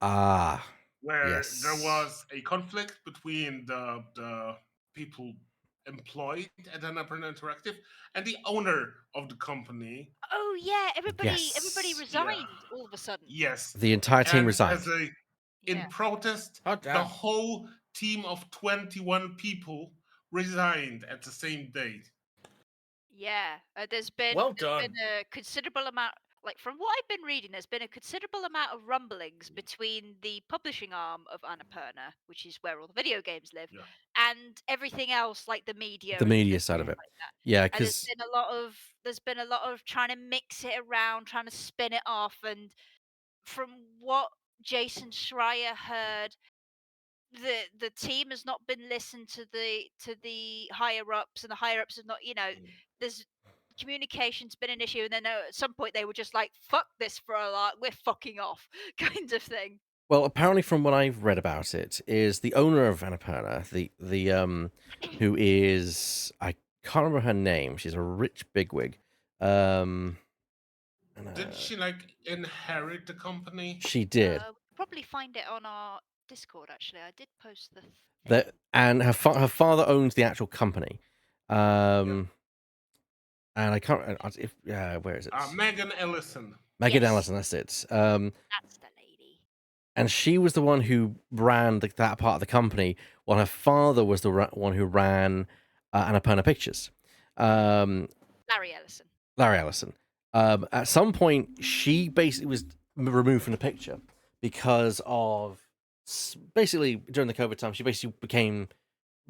Ah, where yes. there was a conflict between the people employed at Annapurna Interactive and the owner of the company. Oh yeah, everybody Yes. resigned all of a sudden. Yes, The entire team and resigned. as a in Yeah. protest, Hot the damn. whole team of 21 people resigned at the same date. Yeah, there's been Well done. a considerable amount. Like from what I've been reading, there's been a considerable amount of rumblings between the publishing arm of Annapurna, which is where all the video games live, Yeah. and everything else like the media. The and media side of stuff it. like that. Yeah, And because there's been a lot of trying to mix it around, trying to spin it off, and from what Jason Schreier heard, the team has not been listened to the higher ups, and the higher ups have not, there's communication's been an issue, and then at some point they were just like, fuck this for a lot, we're fucking off kind of thing. well, apparently from what I've read about it, is the owner of Annapurna, the who is, I can't remember her name. She's a rich bigwig. Did she inherit the company? She did. We could probably find it on our Discord. Actually, I did post the thing. That, and her father owns the actual company. And I can't. If where is it? Megan Ellison. Megan Yes. Ellison. That's it. That's the lady. and she was the one who ran that part of the company, while her father was the one who ran Annapurna Pictures. Larry Ellison. Larry Ellison. At some point, she basically was removed from the picture because of basically during the COVID time. She basically became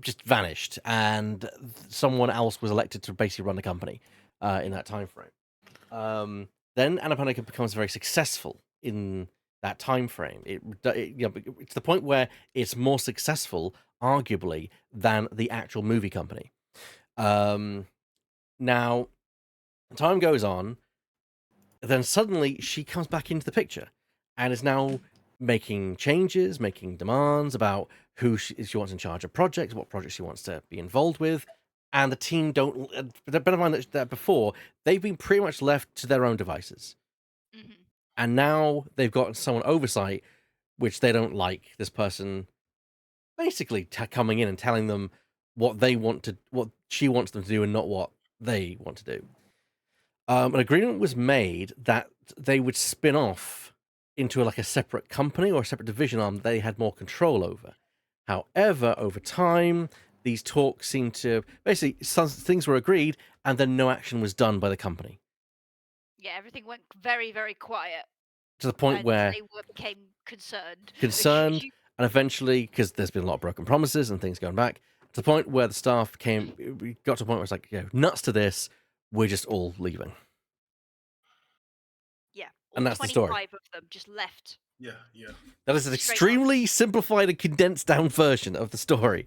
just vanished, and someone else was elected to basically run the company in that time frame. Then Annapurna becomes very successful in that time frame. It's the point where it's more successful, arguably, than the actual movie company. Now, time goes on. Then suddenly she comes back into the picture and is now making changes, making demands about who she wants in charge of projects, what projects she wants to be involved with. And the team don't. Bear in mind that before they've been pretty much left to their own devices, and now they've got someone oversight, which they don't like. This person basically coming in and telling them what they want to, what she wants them to do, and not what they want to do. An agreement was made that they would spin off into like a separate company or a separate division arm they had more control over. However, over time, these talks seemed to basically some things were agreed, and then no action was done by the company. Yeah, everything went very, very quiet. To the point where they became concerned. and eventually, because there's been a lot of broken promises and things going back, to the point where the staff we got to a point where it's like, nuts to this, we're just all leaving. Yeah, and that's the story. 25 of them just left. Yeah. That is an extremely simplified and condensed down version of the story,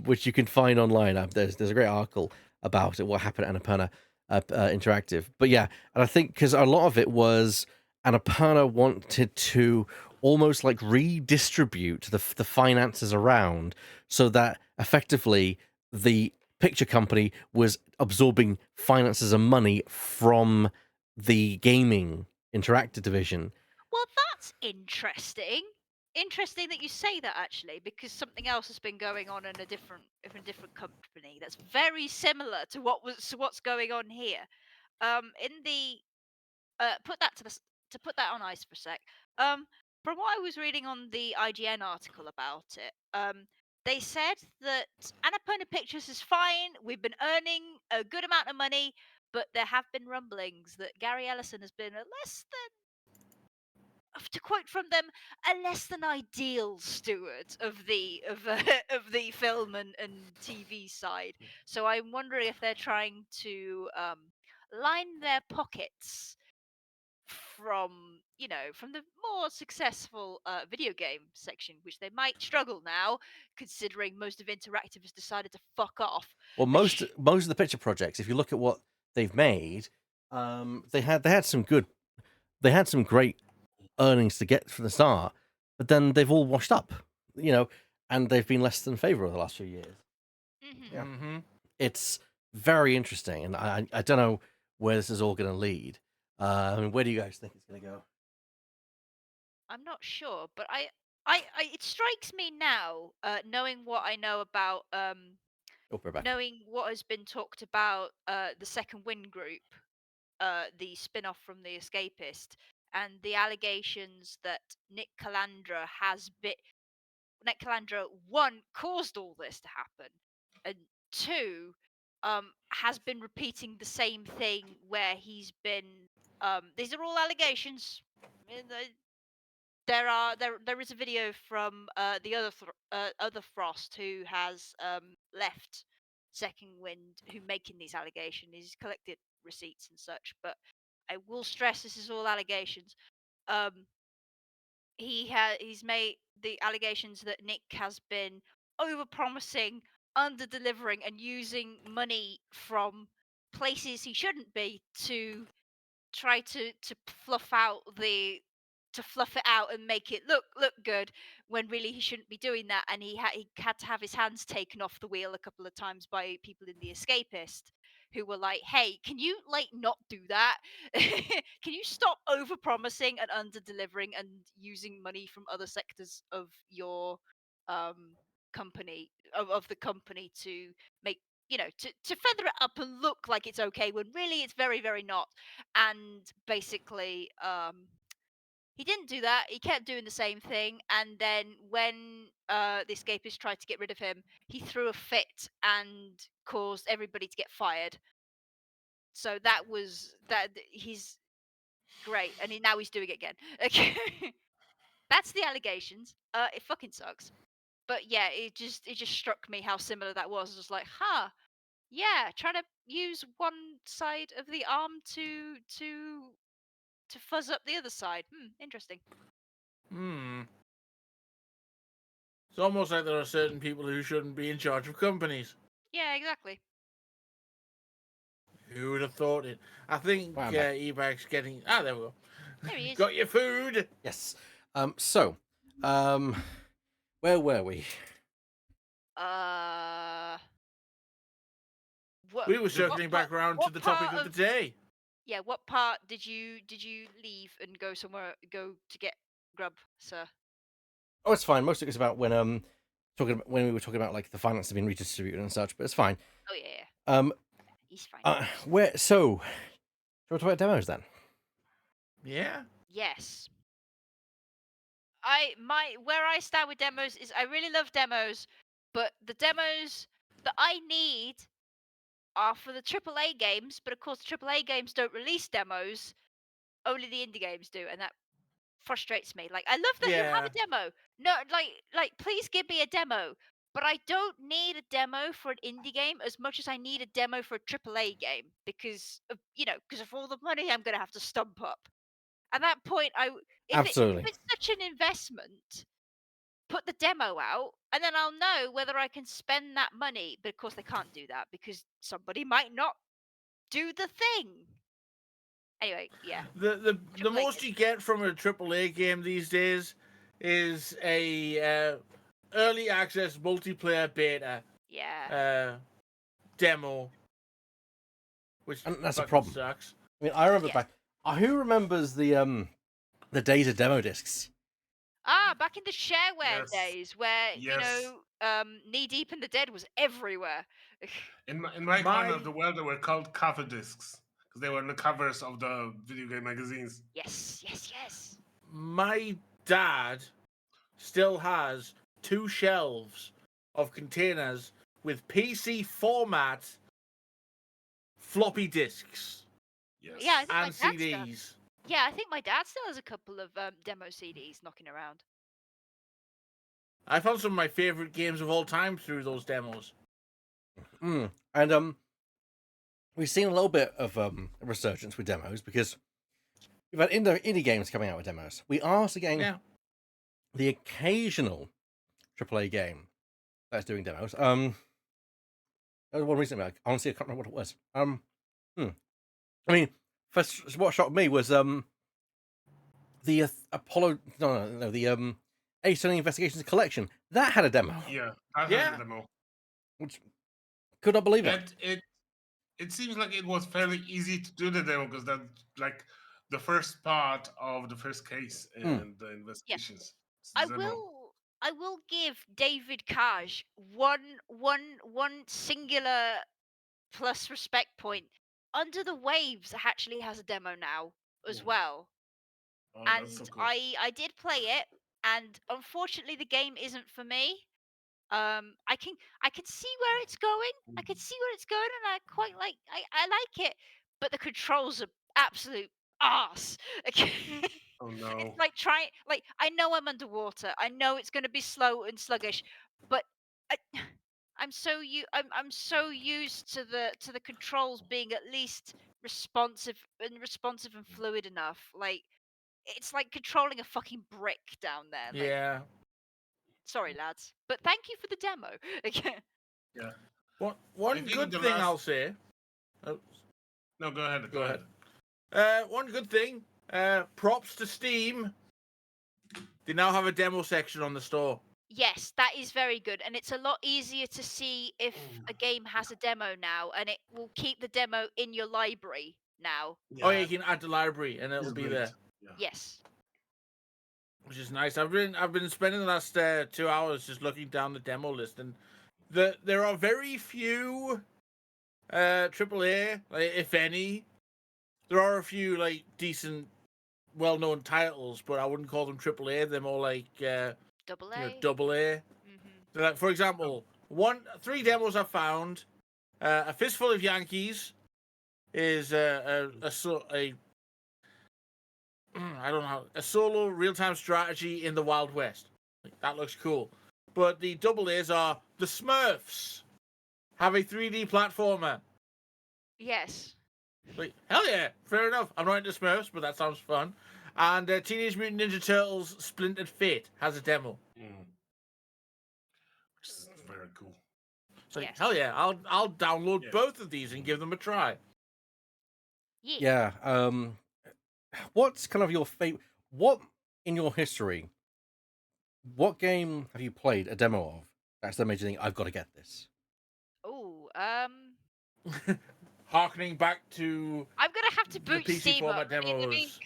which you can find online. There's a great article about it, what happened at Annapurna Interactive. But yeah, and I think because a lot of it was Annapurna wanted to almost like redistribute the finances around so that effectively the picture company was absorbing finances and money from the gaming interactive division. Well, that's interesting. Interesting that you say that, actually, because something else has been going on in a different company that's very similar to what's going on here. In the put that to put that on ice for a sec. From what I was reading on the IGN article about it, they said that Annapurna Pictures is fine. We've been earning a good amount of money, but there have been rumblings that Gary Ellison has been a less than, to quote from them, a less than ideal steward of the of the film and TV side. So I'm wondering if they're trying to line their pockets from from the more successful video game section, which they might struggle now, considering most of Interactive has decided to fuck off. Well, most of the picture projects, if you look at what they've made, they had some great earnings to get from the start, but then they've all washed up, and they've been less than favorable the last few years. It's very interesting, and I don't know where this is all going to lead. I mean, where do you guys think it's going to go? I'm not sure, but I it strikes me now, knowing what I know about, knowing what has been talked about, the Second Wind Group, the spin-off from the Escapist, and the allegations that Nick Calandra one, caused all this to happen, and two, has been repeating the same thing where he's been. These are all allegations. There is a video from the other Frost who has left Second Wind, who making these allegations. He's collected receipts and such, but I will stress this is all allegations. He's made the allegations that Nick has been over-promising, under-delivering, and using money from places he shouldn't be to try to fluff it out and make it look good, when really he shouldn't be doing that. And he had to have his hands taken off the wheel a couple of times by people in the Escapist, who were like, hey, can you not do that? Can you stop over promising and under delivering and using money from other sectors of your company, of the company, to make, to feather it up and look like it's okay when really it's very, very not. And basically, He didn't do that. He kept doing the same thing, and then when the escapist tried to get rid of him, he threw a fit and caused everybody to get fired. So that was that. He's great, and now he's doing it again. Okay, that's the allegations. It fucking sucks. But yeah, it just struck me how similar that was. I was like, huh, yeah, trying to use one side of the arm to fuzz up the other side. Interesting. It's almost like there are certain people who shouldn't be in charge of companies. Yeah, exactly. Who would have thought it? I think Wow, I'm back. eBay's getting. Ah, there we go. There he is. Got your food. Yes. Where were we? What? We were circling back around to the topic of the day. Yeah, what part did you leave and go to get grub, sir? Oh, it's fine. Most of it's about when when we were talking about like the finances being redistributed and such, but it's fine. Oh yeah. He's fine. Where? So, shall we talk about demos then? Yeah. Yes. Where I stand with demos is I really love demos, but the demos that I need are for the AAA games, but of course the AAA games don't release demos, only the indie games do, and that frustrates me. Like I love that you have a demo. No, like please give me a demo. But I don't need a demo for an indie game as much as I need a demo for a AAA game because of all the money I'm going to have to stump up. At that point, if Absolutely. it's such an investment, put the demo out, and then I'll know whether I can spend that money. But of course, they can't do that because somebody might not do the thing. Anyway, yeah. The AAA most game. you get from a AAA game these days is a early access multiplayer beta Yeah. demo, which And that's a fucking problem. sucks. I mean, I remember Yeah. back. Who remembers the days of demo discs? Back in the shareware Yes. days where, Yes. Knee Deep in the Dead was everywhere. In my corner of the world, they were called cover discs because they were on the covers of the video game magazines. Yes. My dad still has 2 shelves of containers with PC format floppy disks Yes. Yeah, I think and CDs. Yeah, I think my dad still has a couple of demo CDs knocking around. I found some of my favorite games of all time through those demos. And we've seen a little bit of a resurgence with demos because we've had indie games coming out with demos. We are getting the occasional AAA game that's doing demos. There was one recently. Honestly, I can't remember what it was. I mean, first, what shocked me was the Apollo. No, the Ace Attorney Investigations Collection that had a demo. Yeah, that had a demo. Which could not believe it. It seems like it was fairly easy to do the demo because that's like the first part of the first case in the investigations. I will give David Cage one singular plus respect point. Under the Waves actually has a demo now as well. Oh, And that's so cool. I did play it, and unfortunately the game isn't for me. I can see where it's going. I can see where it's going, and I like it, but the controls are absolute arse. Oh no. It's like I know I'm underwater. I know it's going to be slow and sluggish, but I'm so used to the controls being at least responsive and fluid enough. Like it's like controlling a fucking brick down there. Like, Yeah. sorry, lads, but thank you for the demo. Yeah. One good thing I'll say. Oh. No, go ahead. Go ahead. One good thing. Props to Steam. They now have a demo section on the store. Yes, that is very good, and it's a lot easier to see if a game has a demo now, and it will keep the demo in your library now. Yeah. Oh, yeah, you can add the library, and it'll be there. Yeah. Yes. Which is nice. I've been spending the last 2 hours just looking down the demo list, and there are very few AAA, like, if any. There are a few like decent well-known titles, but I wouldn't call them AAA. They're more like Double A. double A. So like, for example, three demos I found. A Fistful of Yankees is I don't know, a solo real-time strategy in the Wild West. That looks cool. But the double A's are the Smurfs. Have a 3D platformer. Yes. Like, hell yeah, fair enough. I'm not into Smurfs, but that sounds fun. And Teenage Mutant Ninja Turtles Splintered Fate has a demo. Which is very cool. So Yes. hell yeah, I'll download both of these and give them a try. Yeah. What's kind of your favorite? What in your history? What game have you played a demo of? That's the major thing. I've got to get this. Oh, Harkening back to I'm gonna have to the boot PC Steam up. format demos.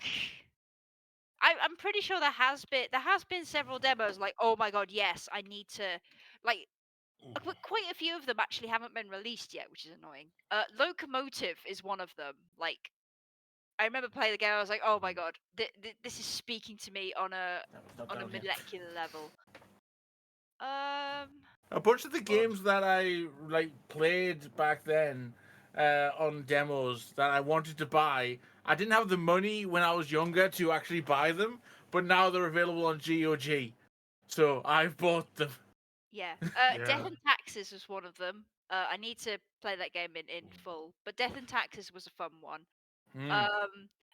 I'm pretty sure there has been several demos like, oh my god, yes, I need to, like, but quite a few of them actually haven't been released yet, which is annoying. Locomotive is one of them. Like, I remember playing the game, I was like, oh my god, this is speaking to me on a molecular level. A bunch of the games that I like played back then on demos that I wanted to buy, I didn't have the money when I was younger to actually buy them, but now they're available on GOG, so I've bought them. Yeah. Death and Taxes was one of them. I need to play that game in full, but Death and Taxes was a fun one.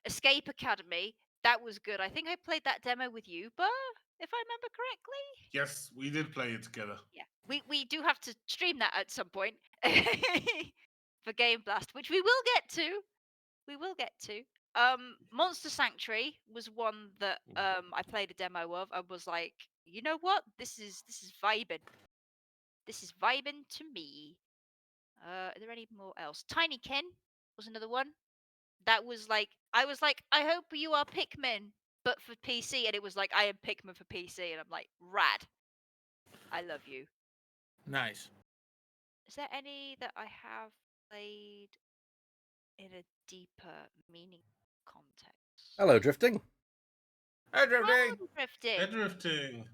Escape Academy, that was good. I think I played that demo with you, but if I remember correctly. Yes, we did play it together. Yeah, we do have to stream that at some point for Game Blast, which we will get to. We will get to. Monster Sanctuary was one that I played a demo of. I was like, you know what? This is vibing. This is vibing to me. Are there any more else? Tinykin was another one. That was like, I was like, I hope you are Pikmin, but for PC, and it was like, I am Pikmin for PC, and I'm like, rad. I love you. Nice. Is there any that I have played in a deeper meaning context? Hello, drifting. Hey, drifting. Drifting. Drifting.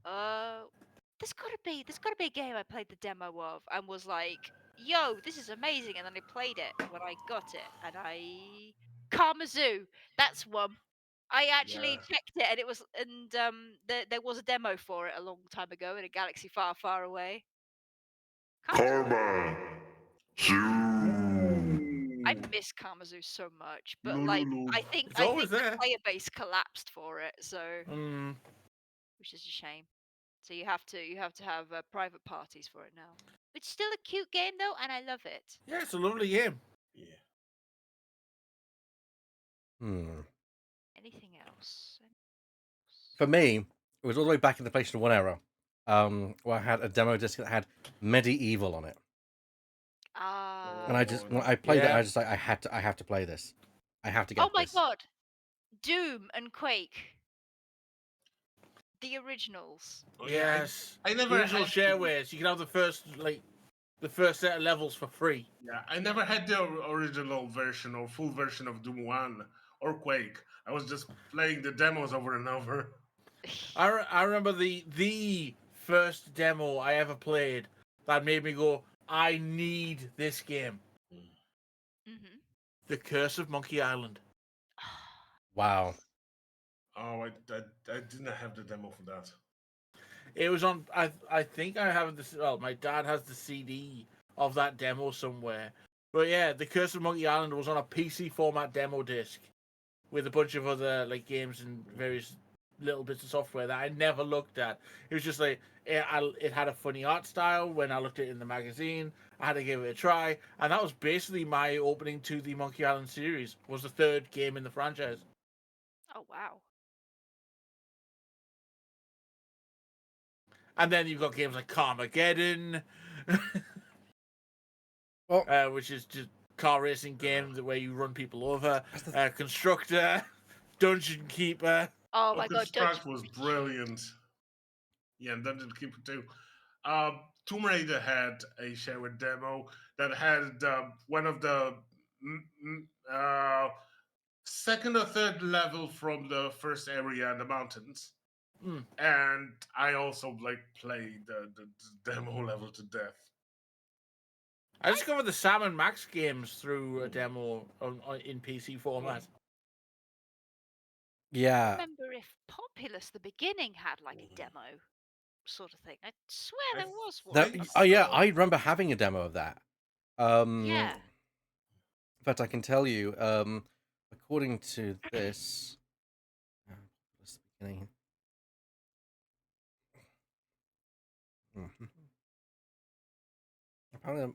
There's gotta be a game I played the demo of and was like, yo, this is amazing, and then I played it when I got it, and Karmazoo, that's one. I actually checked it, and it was, and there was a demo for it a long time ago in a galaxy far, far away. Karma. I miss Karmazoo so much, but No, like, no, no. I think It's always the there. player base collapsed for it, so which is a shame. So you have to have private parties for it now. It's still a cute game though, and I love it. Yeah, it's a lovely game. Yeah. Anything else? For me, it was all the way back in the PlayStation 1 era, where I had a demo disc that had Medieval on it. And I just, when I played it, I was just like, I have to play this. I have to get this. Oh my god! Doom and Quake. The originals. Oh, Yes. I never original had sharewares. You can have the first set of levels for free. Yeah, I never had the original version or full version of Doom 1 or Quake. I was just playing the demos over and over. I remember the first demo I ever played that made me go, I need this game. The Curse of Monkey Island. Wow. Oh, I didn't have the demo for that. It was on. I think I have this. Well, my dad has the CD of that demo somewhere. But yeah, The Curse of Monkey Island was on a PC format demo disc with a bunch of other like games and various little bits of software that I never looked at. It was just like it had a funny art style. When I looked at it in the magazine, I had to give it a try, and that was basically my opening to the Monkey Island series. Was the third game in the franchise. Oh wow. And then you've got games like Carmageddon, which is just car racing game where you run people over. Constructor, Dungeon Keeper. Oh my god, Construct was brilliant. Yeah, and Dungeon Keeper too. Tomb Raider had a shareware demo that had one of the second or third level from the first area in the mountains. Mm. And I also like played the demo level to death. I discovered the Sam and Max games through a demo in PC format. I Yeah. remember if Populous the beginning had like a demo sort of thing. I swear I there was one. That. think Oh yeah, so. I remember having a demo of that. Yeah. In fact, I can tell you. According to this, what's the beginning? Mhm. Apparently,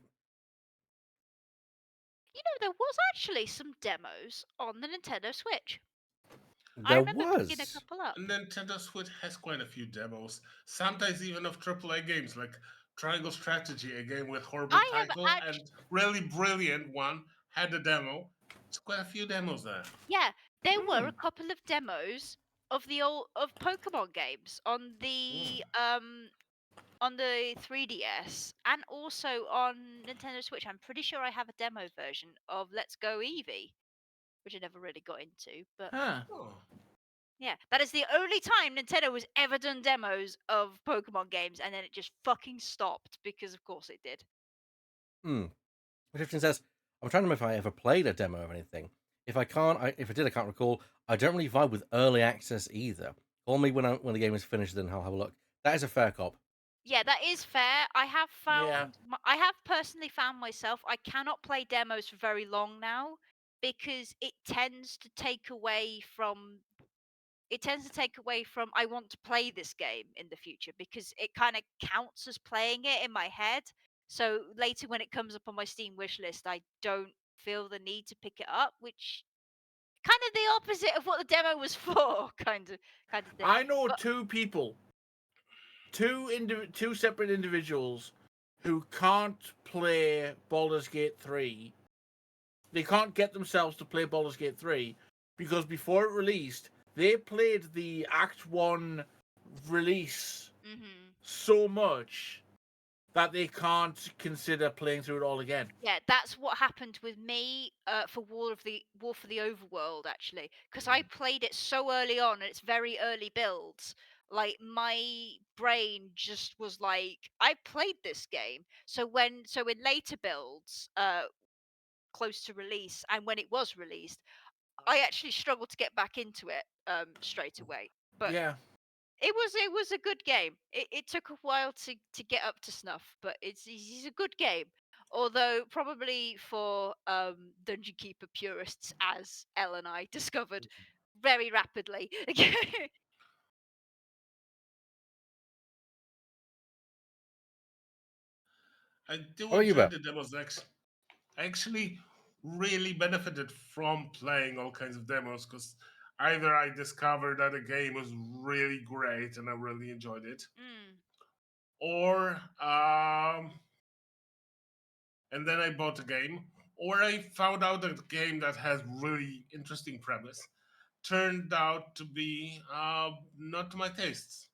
You know, there was actually some demos on the Nintendo Switch. I there remember picking a was. couple up. Nintendo Switch has quite a few demos, sometimes even of AAA games like Triangle Strategy, a game with horrible I have title and really brilliant one, had a demo. It's quite a few demos there. yeah, there were a Mm. couple of demos of the old of Pokemon games on the 3DS and also on Nintendo Switch. I'm pretty sure I have a demo version of Let's Go Eevee, which I never really got into, but Huh. Oh. yeah, that is the only time Nintendo has ever done demos of Pokemon games, and then it just fucking stopped because, of course, it did. Hmm. Egyptian says, I'm trying to remember if I ever played a demo of anything. If I can't, if I did, I can't recall. I don't really vibe with early access either. Call me when the game is finished, then I'll have a look. That is a fair cop. Yeah, that is fair. Yeah. I have personally found myself, I cannot play demos for very long now because it tends to take away from I want to play this game in the future because it kind of counts as playing it in my head. So later when it comes up on my Steam wish list, I don't feel the need to pick it up, which kind of the opposite of what the demo was for, kind of thing. I know But two people, two separate individuals who can't play Baldur's Gate 3. They can't get themselves to play Baldur's Gate 3 because before it released, they played the Act 1 release mhm. so much that they can't consider playing through it all again. Yeah, that's what happened with me for War for the Overworld actually, because I played it so early on and it's very early builds. Like my brain just was like, I played this game. So in later builds, close to release, and when it was released, I actually struggled to get back into it straight away. But Yeah. it was a good game. It took a while to get up to snuff, but it's a good game. Although probably for Dungeon Keeper purists, as Elle and I discovered very rapidly. I do How are you, enjoy Bert? the demos. I actually really benefited from playing all kinds of demos because either I discovered that a game was really great and I really enjoyed it, Mm. or and then I bought a game, or I found out that a game that has really interesting premise turned out to be not to my tastes.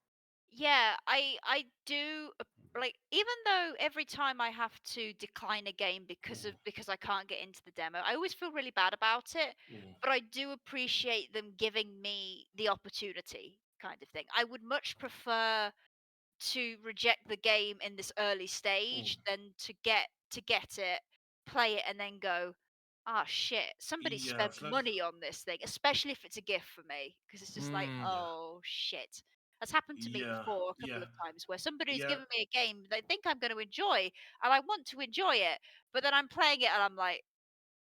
Yeah, I do like even though every time I have to decline a game because I can't get into the demo, I always feel really bad about it, Mm, but I do appreciate them giving me the opportunity kind of thing. I would much prefer to reject the game in this early mm. stage than to get it, play it, and then go, ah shit, somebody Yeah, spent it's like money on this thing, especially if it's a gift for me, because it's just like, Mm. yeah, oh shit. That's happened to me yeah, before a couple yeah, of times where somebody's yeah. given me a game they think I'm going to enjoy and I want to enjoy it, but then I'm playing it and I'm like,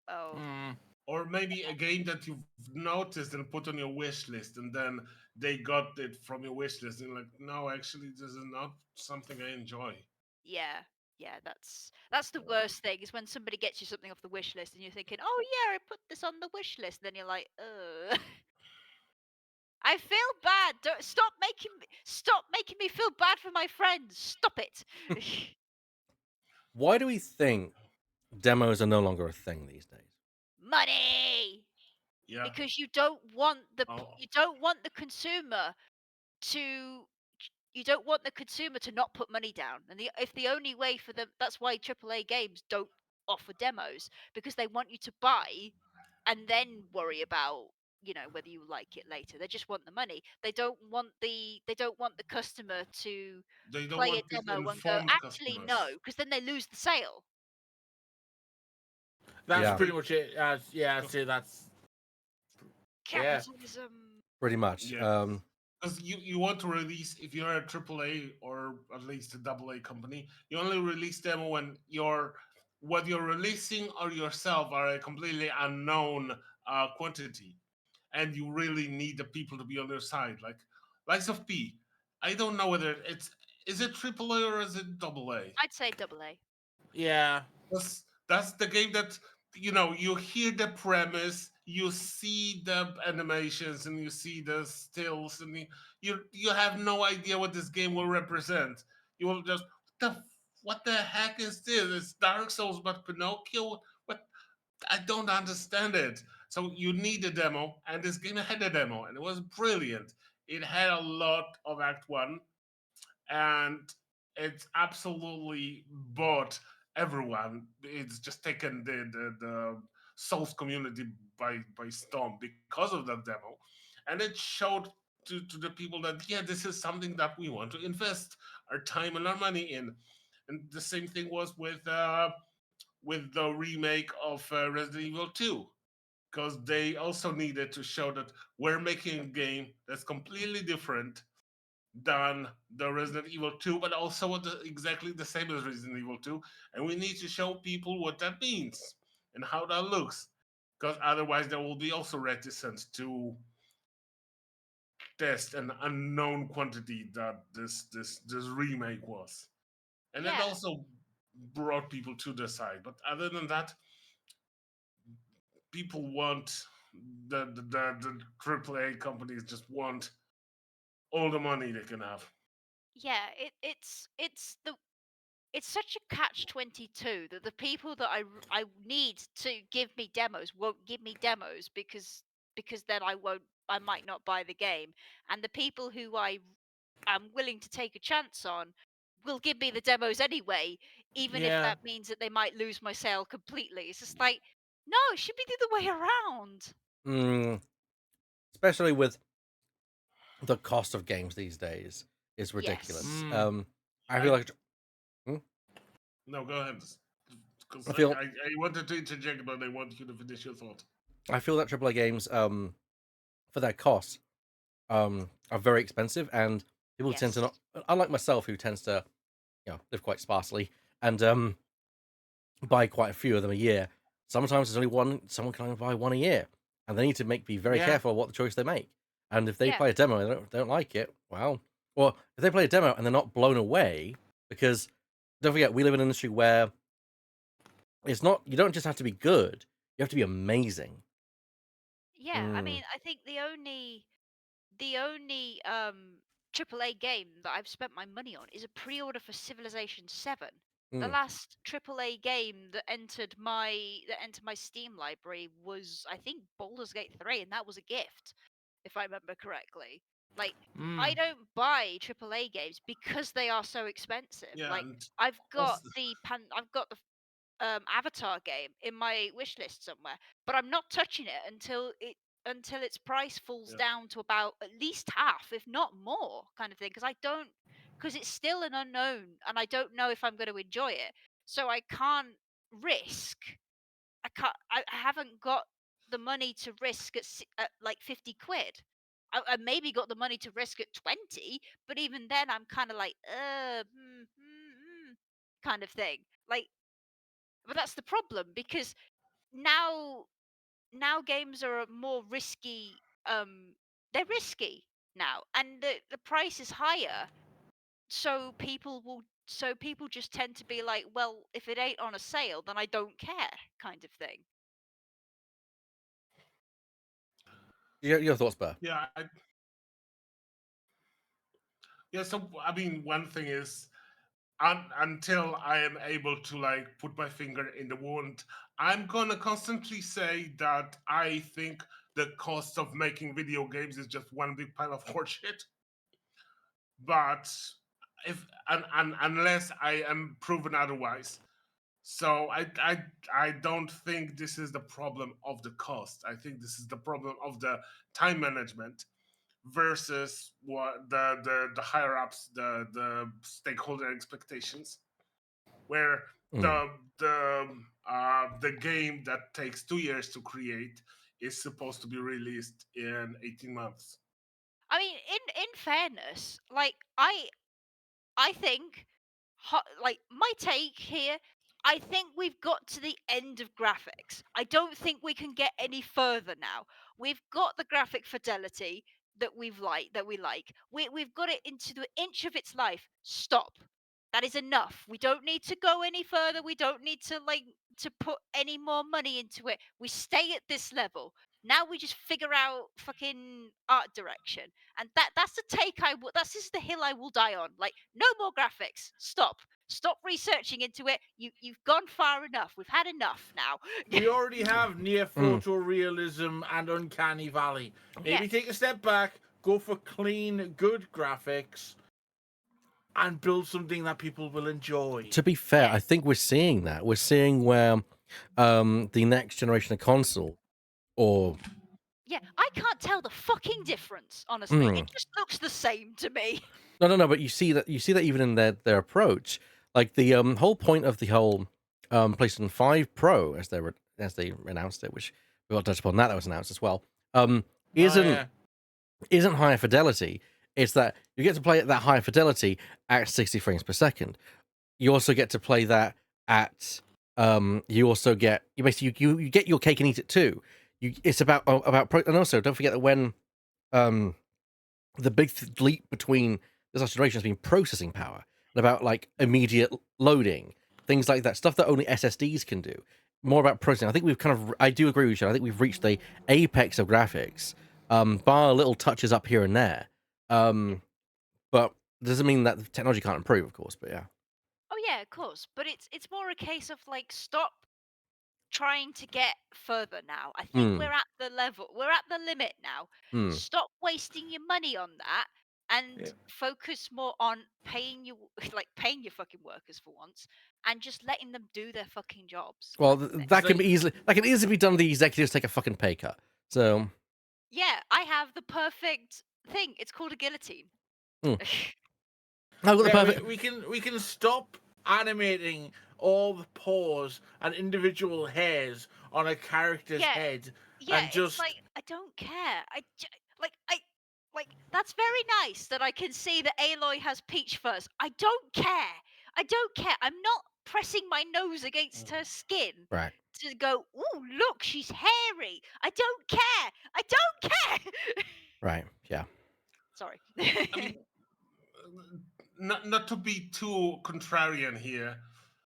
oh, Mm. Or maybe a game that you've noticed and put on your wish list, and then they got it from your wish list, and like, no, actually, this is not something I enjoy. yeah. Yeah, that's the worst thing is when somebody gets you something off the wish list and you're thinking, "Oh yeah, I put this on the wish list." Then you're like, "Ugh." I feel bad. Stop making me feel bad for my friends. Stop it. Why do we think demos are no longer a thing these days? Money. Yeah. Because Oh, you don't want the consumer to you don't want the consumer to not put money down. And if the only way for them, that's why AAA games don't offer demos because they want you to buy and then worry about whether you like it later. They just want the money. They don't want the customer to They don't play a want the demo and go, informed actually no, customers. because then they lose the sale. That's Yeah, pretty much it. Yeah, I'd say that's yeah. Capitalism. pretty much. Yeah, because you want to release, if you're a AAA or at least a AA company, you only release demo when what you're releasing or yourself are a completely unknown quantity, and you really need the people to be on their side. Like likes of P. I don't know whether is it AAA or is it AA? I'd say double A. Yeah. That's the game that you hear the premise, you see the animations, and you see the stills, and you have no idea what this game will represent. You will just what the heck is this? It's Dark Souls, but Pinocchio. What? I don't understand it. So you need a demo, and this game had a demo, and it was brilliant. It had a lot of Act One, and it's absolutely bought everyone. It's just taken the Souls community by storm because of that demo, and it showed to the people that yeah, this is something that we want to invest our time and our money in. And the same thing was with the remake of Resident Evil 2, because they also needed to show that we're making a game that's completely different than the Resident Evil 2, but also exactly the same as Resident Evil 2. And we need to show people what that means and how that looks. Because otherwise, there will be also reticence to test an unknown quantity that this remake was. And that Yeah, also brought people to the side. But other than that, people want the AAA companies just want all the money they can have. yeah. It's such a catch-22 that the people that I need to give me demos won't give me demos because then I might not buy the game, and the people who I am willing to take a chance on will give me the demos anyway, even if Yeah. that means that they might lose my sale completely. It's just like, no, it should be the other way around. Mm, especially with the cost of games these days is ridiculous. Yes. Mm. I feel I like hmm? No, go ahead. Because I I, feel I, I wanted to interject, but I want you to finish your thought. I feel that AAA games for their costs are very expensive, and people tend to Yes. not, unlike myself, who tends to live quite sparsely and buy quite a few of them a year. Sometimes there's only one. Someone can only buy one a year, and they need to be very Yeah. careful of what the choice they make. And if they Yeah. play a demo and they don't like it, well, or if they play a demo and they're not blown away, because don't forget we live in an industry where it's not. You don't just have to be good; you have to be amazing. Yeah. I Mm, mean, I think the only AAA game that I've spent my money on is a pre-order for Civilization 7. The mm, last AAA game that entered my Steam library was, I think, Baldur's Gate 3, and that was a gift, if I remember correctly. Like, I Mm. don't buy AAA games because they are so expensive. Yeah, Like, and also, I've got the Avatar game in my wish list somewhere, but I'm not touching it until its price falls yeah, down to about at least half, if not more, kind of thing. Because it's still an unknown, and I don't know if I'm going to enjoy it. So I can't risk. I haven't got the money to risk at like 50 quid. I maybe got the money to risk at 20, but even then, I'm kind of like, kind of thing. Like, but that's the problem because now now games are more risky. They're risky now, and the price is higher, so people just tend to be like, well, if it ain't on a sale, then I don't care, kind of thing. your thoughts, Burr? yeah, yeah. So I mean, one thing is, until I am able to like put my finger in the wound, I'm gonna constantly say that I think the cost of making video games is just one big pile of horseshit. But if unless I am proven otherwise, So I don't think this is the problem of the cost. I think this is the problem of the time management versus what the higher ups, the stakeholder expectations, where Mm. the game that takes 2 years to create is supposed to be released in 18 months. I mean, in fairness, like I think, like my take here, I think we've got to the end of graphics. I don't think we can get any further now. We've got the graphic fidelity that we like. We've got it into the inch of its life. Stop. That is enough. We don't need to go any further. We don't need to to put any more money into it. We stay at this level. Now we just figure out fucking art direction, and that's the take I will. That's just the hill I will die on. Like, no more graphics. Stop researching into it. You've gone far enough. We've had enough now. We already have near Mm. photorealism and uncanny valley. Yeah. Maybe take a step back, go for clean, good graphics, and build something that people will enjoy. To be fair, Yeah. I think we're seeing that. We're seeing where the next generation of console, or Yeah, I can't tell the fucking difference, honestly. Mm. It just looks the same to me. no, but you see that even in their approach. Like the whole point of the whole PlayStation 5 Pro, as they announced it, which we got to touch upon that was announced as well. Isn't higher fidelity. It's that you get to play at that higher fidelity at 60 frames per second. You also get to play that at you also get you get your cake and eat it too. It's about and also don't forget that when the big leap between this last generation has been processing power and about like immediate loading, things like that, stuff that only SSDs can do. More about processing. I think we've I do agree with you. I think we've reached the apex of graphics, bar little touches up here and there. But doesn't mean that the technology can't improve, of course. But yeah. Oh yeah, of course. But it's more a case of like, stop trying to get further now. I think Hmm. we're at the level. We're at the limit now. Hmm. Stop wasting your money on that and Yeah. focus more on paying you paying your fucking workers for once and just letting them do their fucking jobs. Well, Like, that can like- be easily be done. The executives take a fucking pay cut. So yeah, I have the perfect thing. It's called a guillotine. Hmm. I've got the Yeah, perfect. we can stop animating all the paws and individual hairs on a character's Yeah, head, yeah, and it's just like, I don't care. I that's very nice that I can see that Aloy has peach fuzz. I don't care. I don't care. I'm not pressing my nose against her skin Right. to go, "Ooh, look, she's hairy." I don't care. I don't care. Right. Yeah. Sorry. I mean, not to be too contrarian here.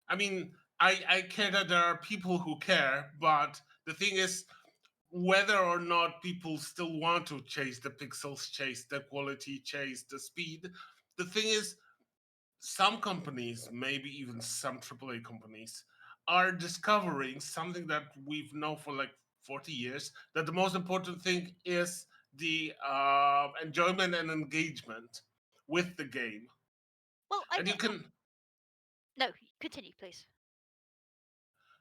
I mean, I care that there are people who care, but the thing is, whether or not people still want to chase the pixels, chase the quality, chase the speed, the thing is, some companies, maybe even some AAA companies, are discovering something that we've known for like 40 years, that the most important thing is the enjoyment and engagement with the game. Well, I And you don't. can No, continue, please.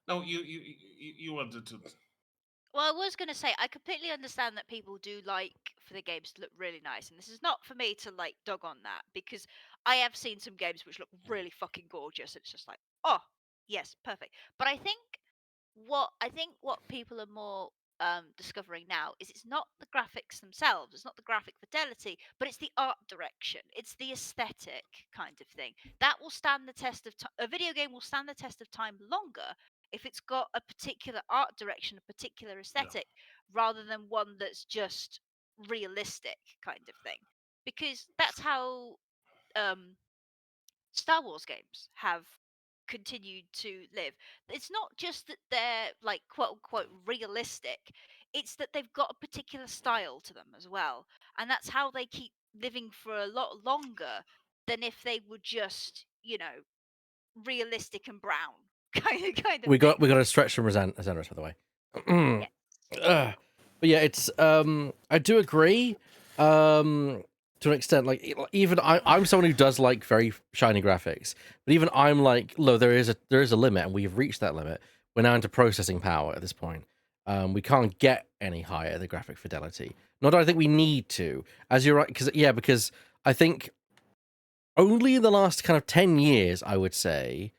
no, you wanted to. Well, I was going to say, I completely understand that people do like for the games to look really nice, and this is not for me to like dog on that, because I have seen some games which look really fucking gorgeous. It's just like, oh, yes, perfect. But I think what people are more discovering now is it's not the graphics themselves, it's not the graphic fidelity, but it's the art direction, it's the aesthetic kind of thing that will stand the test of time. A video game will stand the test of time longer if it's got a particular art direction, a particular Yeah. aesthetic, rather than one that's just realistic kind of thing. Because that's how um, Star Wars games have continued to live. It's not just that they're like quote unquote realistic, it's that they've got a particular style to them as well. And that's how they keep living for a lot longer than if they were just, realistic and brown kind of We thing. got a stretch from Resendris, by the way. Yeah. But yeah, it's I do agree. to an extent. Like even I'm someone who does like very shiny graphics, but even I'm like, look, there is a limit, and we've reached that limit. We're now into processing power at this point. We can't get any higher the graphic fidelity. Not that I think we need to, as you're right, because I think only in the last kind of 10 years, I would say,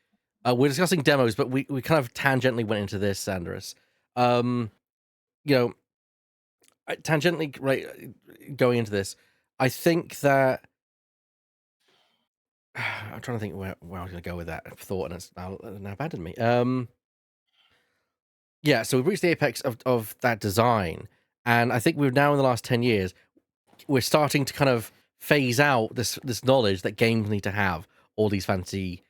we're discussing demos, but we kind of tangentially went into this, Sandris. You know, tangentially going into this, I think that I'm trying to think where I was going to go with that thought, and it's now abandoned me. Yeah, so we've reached the apex of that design, and I think we're now in the last 10 years, we're starting to kind of phase out this knowledge that games need to have all these fancy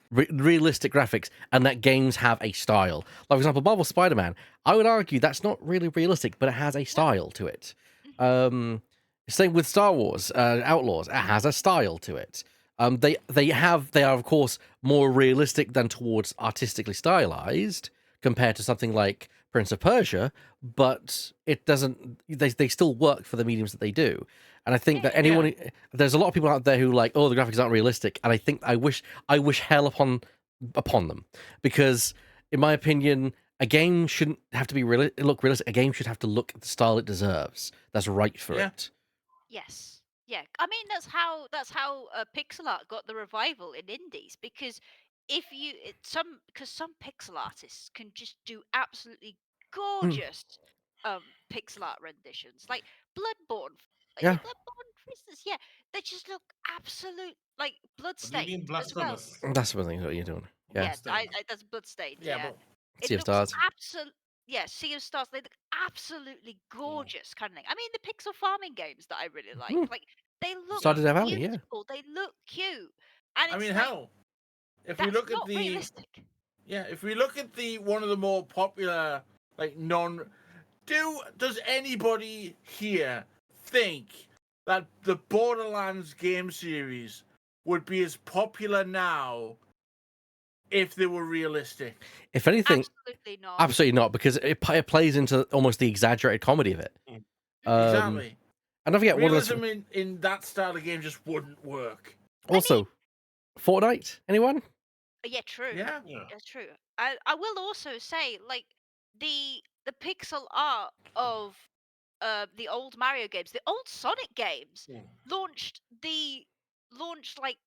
realistic graphics, and that games have a style. Like, for example, Marvel Spider-Man, I would argue that's not really realistic, but it has a style to it. Same with Star Wars Outlaws, it has a style to it. They are of course more realistic than towards artistically stylized compared to something like Prince of Persia, but it doesn't. They still work for the mediums that they do. And I think that there's a lot of people out there who like, oh, the graphics aren't realistic, and I wish hell upon them, because in my opinion, a game shouldn't have to look realistic. A game should have to look the style it deserves. That's right for it. Yes. Yeah. I mean, that's how pixel art got the revival in indies, because some pixel artists can just do absolutely gorgeous pixel art renditions, like Bloodborne. Is Yeah, it Bloodborne, for instance? Yeah, they just look absolute like What do you Bloodstained mean as well. blasphemous? that's what you're doing. Yeah, Yeah, Bloodstained. that's Bloodstained. Yeah, Yeah, but it Sea of looks Stars. absolute. Yeah, Sea of Stars. They look absolutely gorgeous, kind of thing. I mean, the pixel farming games that I really like they look Started Death Valley, yeah. beautiful. They look cute, and I it's mean, like hell, if we that's look at not the realistic. if we look at the one of the more popular like does anybody here think that the Borderlands game series would be as popular now if they were realistic? If anything, Absolutely not. absolutely not, because it plays into almost the exaggerated comedy of it. Exactly. And I forget one of Realism in that style of game just wouldn't work. also Fortnite. Anyone? Yeah, true. Yeah. Yeah. That's true. I will also say, like, the pixel art of the old Mario games, the old Sonic games, Mm. launched like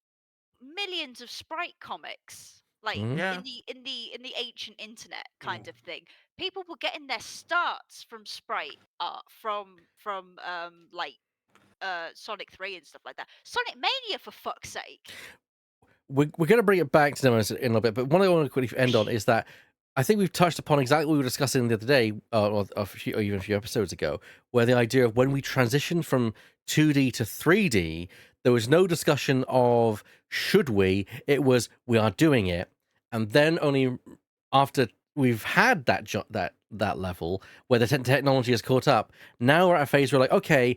millions of sprite comics, like Yeah. in the ancient internet kind of thing. People were getting their starts from sprite art from like Sonic 3 and stuff like that. Sonic Mania, for fuck's sake. We're going to bring it back to demos in a little bit, but one I want to quickly end on is that I think we've touched upon exactly what we were discussing the other day, or even a few episodes ago, where the idea of when we transitioned from 2D to 3D, there was no discussion of should we. It was we are doing it, and then only after we've had that level where the technology has caught up, now we're at a phase where like, okay,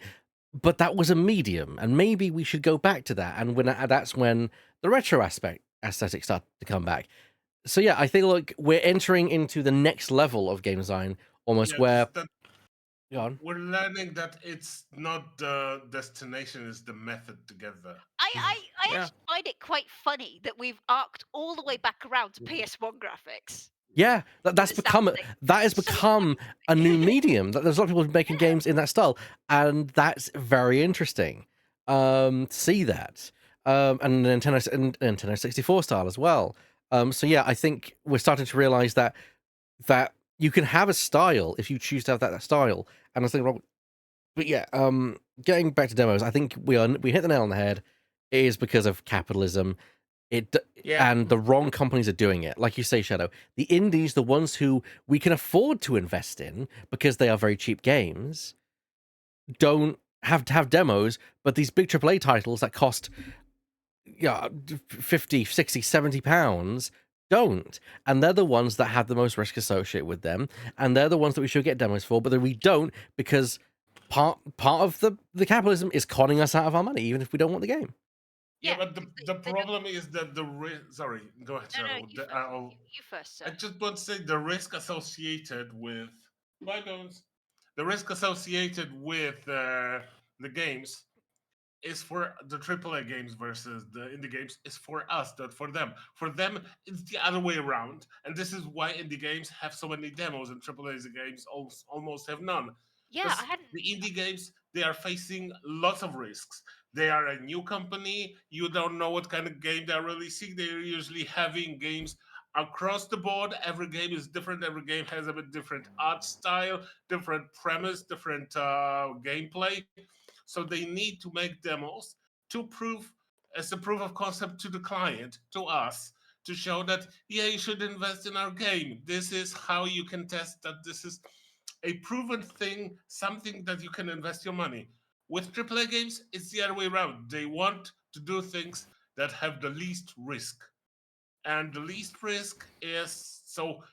but that was a medium, and maybe we should go back to that. And when that's when the retro aesthetic started to come back. So yeah, I think like we're entering into the next level of game design, almost where we're learning that it's not the destination, it's the method to get there. I actually find it quite funny that we've arced all the way back around to PS1 graphics. yeah, that has become a new medium. That there's a lot of people making games in that style, and that's very interesting. To see that, and Nintendo 64 style as well. So yeah, I think we're starting to realize that you can have a style if you choose to have that style. And I think, but yeah, getting back to demos, I think we hit the nail on the head. It is because of capitalism. And the wrong companies are doing it. Like you say, Shadow, the indies, the ones who we can afford to invest in because they are very cheap games, don't have to have demos, but these big AAA titles that cost 50, 60, 70 pounds don't. And they're the ones that have the most risk associated with them. And they're the ones that we should get demos for, but then we don't, because part of the capitalism is conning us out of our money, even if we don't want the game. Yeah, but the problem is that sorry, go ahead, Shadow. You first, sir. I just want to say the risk associated with bygones, the risk associated with the games is for the AAA games versus the indie games is for us, not for them. For them, it's the other way around, and this is why indie games have so many demos and AAA games almost have none. Yeah, I Because hadn't. the indie games, they are facing lots of risks. They are a new company. You don't know what kind of game they're releasing. They're usually having games across the board. Every game is different. Every game has a bit different art style, different premise, different gameplay. So they need to make demos to prove as a proof of concept to the client, to us, to show that yeah, you should invest in our game. This is how you can test that this is a proven thing, something that you can invest your money. With AAA games, it's the other way around. They want to do things that have the least risk. And the least risk is so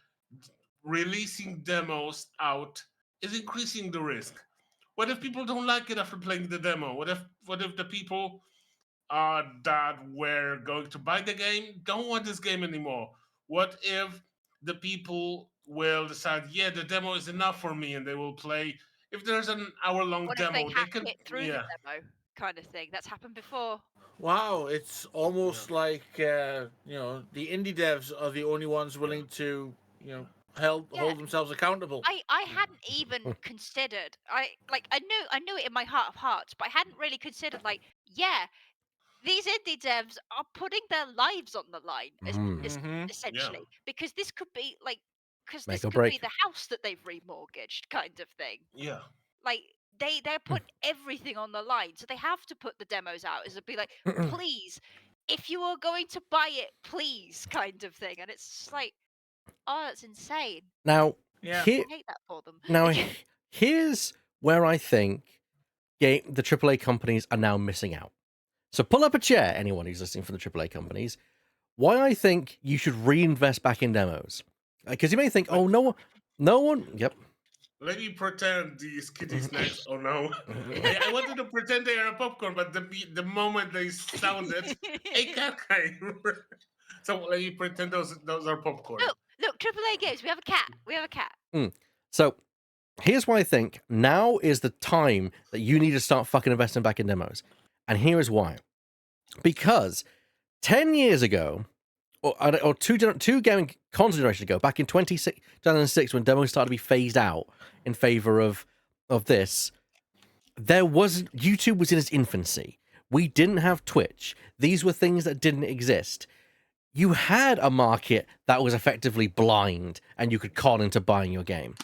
releasing demos out is increasing the risk. What if people don't like it after playing the demo? What if the people that were going to buy the game don't want this game anymore? What if the people will decide, yeah, the demo is enough for me, and they will play? If there's an hour-long What if they demo, they hack can, it through the yeah, demo, kind of thing? That's happened before. Wow, it's yeah, almost like the indie devs are the only ones yeah, willing to yeah, Yeah, hold themselves accountable. I hadn't even considered. I knew it in my heart of hearts, but I hadn't really considered. Like, yeah, these indie devs are putting their lives on the line, Mm-hmm. yeah, essentially, because this could be like, because Make this or could be break. the house that they've remortgaged, kind of thing. yeah, Like they're putting everything on the line, so they have to put the demos out. Is to be like, please, if you are going to buy it, please, kind of thing. And it's just like, oh, it's insane. Now, Yeah. here, I hate that for them. now, here's where I think the AAA companies are now missing out. So pull up a chair, anyone who's listening from the AAA companies. Why I think you should reinvest back in demos, because you may think, Let, oh, no one. Yep. let me pretend these kitty snacks. Oh no, I wanted to pretend they are a popcorn, but the moment they sounded, a cat came. So let me pretend those are popcorn. Look, AAA games. We have a cat. We have a cat. So here's why I think now is the time that you need to start fucking investing back in demos, and here is why. Because 10 years ago, or two gaming console generations ago, back in 2006, when demos started to be phased out in favor of this, YouTube was in its infancy. We didn't have Twitch. These were things that didn't exist. You had a market that was effectively blind, and you could con into buying your game.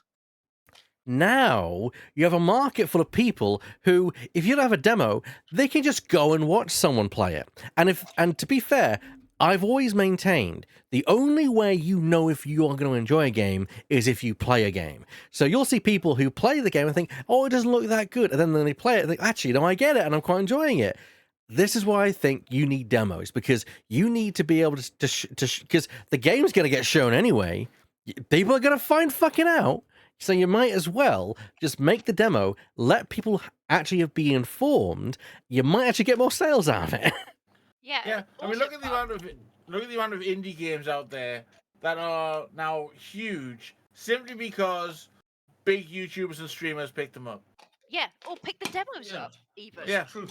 Now you have a market full of people who, if you don't have a demo, they can just go and watch someone play it. And to be fair, I've always maintained the only way you know if you are going to enjoy a game is if you play a game. So you'll see people who play the game and think, oh, it doesn't look that good. And then they play it and think, actually, no, I get it and I'm quite enjoying it. This is why I think you need demos, because you need to be able to because the game's going to get shown anyway. People are going to find fucking out. So you might as well just make the demo, let people actually be informed. You might actually get more sales out of it. Yeah. Yeah. I mean, look at the amount of indie games out there that are now huge simply because big YouTubers and streamers picked them up. Yeah, or pick the demos Yeah, up, even. Yeah. true.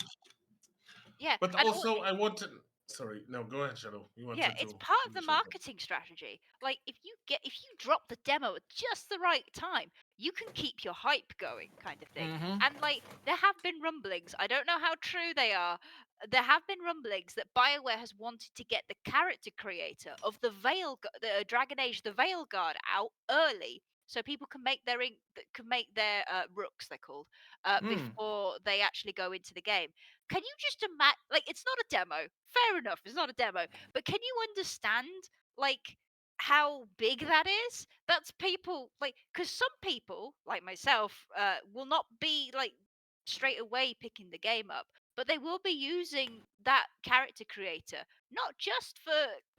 Yeah, But and also, I wanted. Sorry, no, go ahead, Shadow. You yeah, wanted it's to part of the finish your thought. marketing strategy. Like if you drop the demo at just the right time, you can keep your hype going, kind of thing. Mm-hmm. And like there have been rumblings, I don't know how true they are. There have been rumblings that BioWare has wanted to get the character creator of the the Dragon Age, the Veil Guard out early, so people can make their rooks, they're called, before they actually go into the game. Can you just imagine? Like, it's not a demo. Fair enough, it's not a demo. But can you understand, like, how big that is? That's people, like, because some people, like myself, will not be, like, straight away picking the game up, but they will be using that character creator, not just for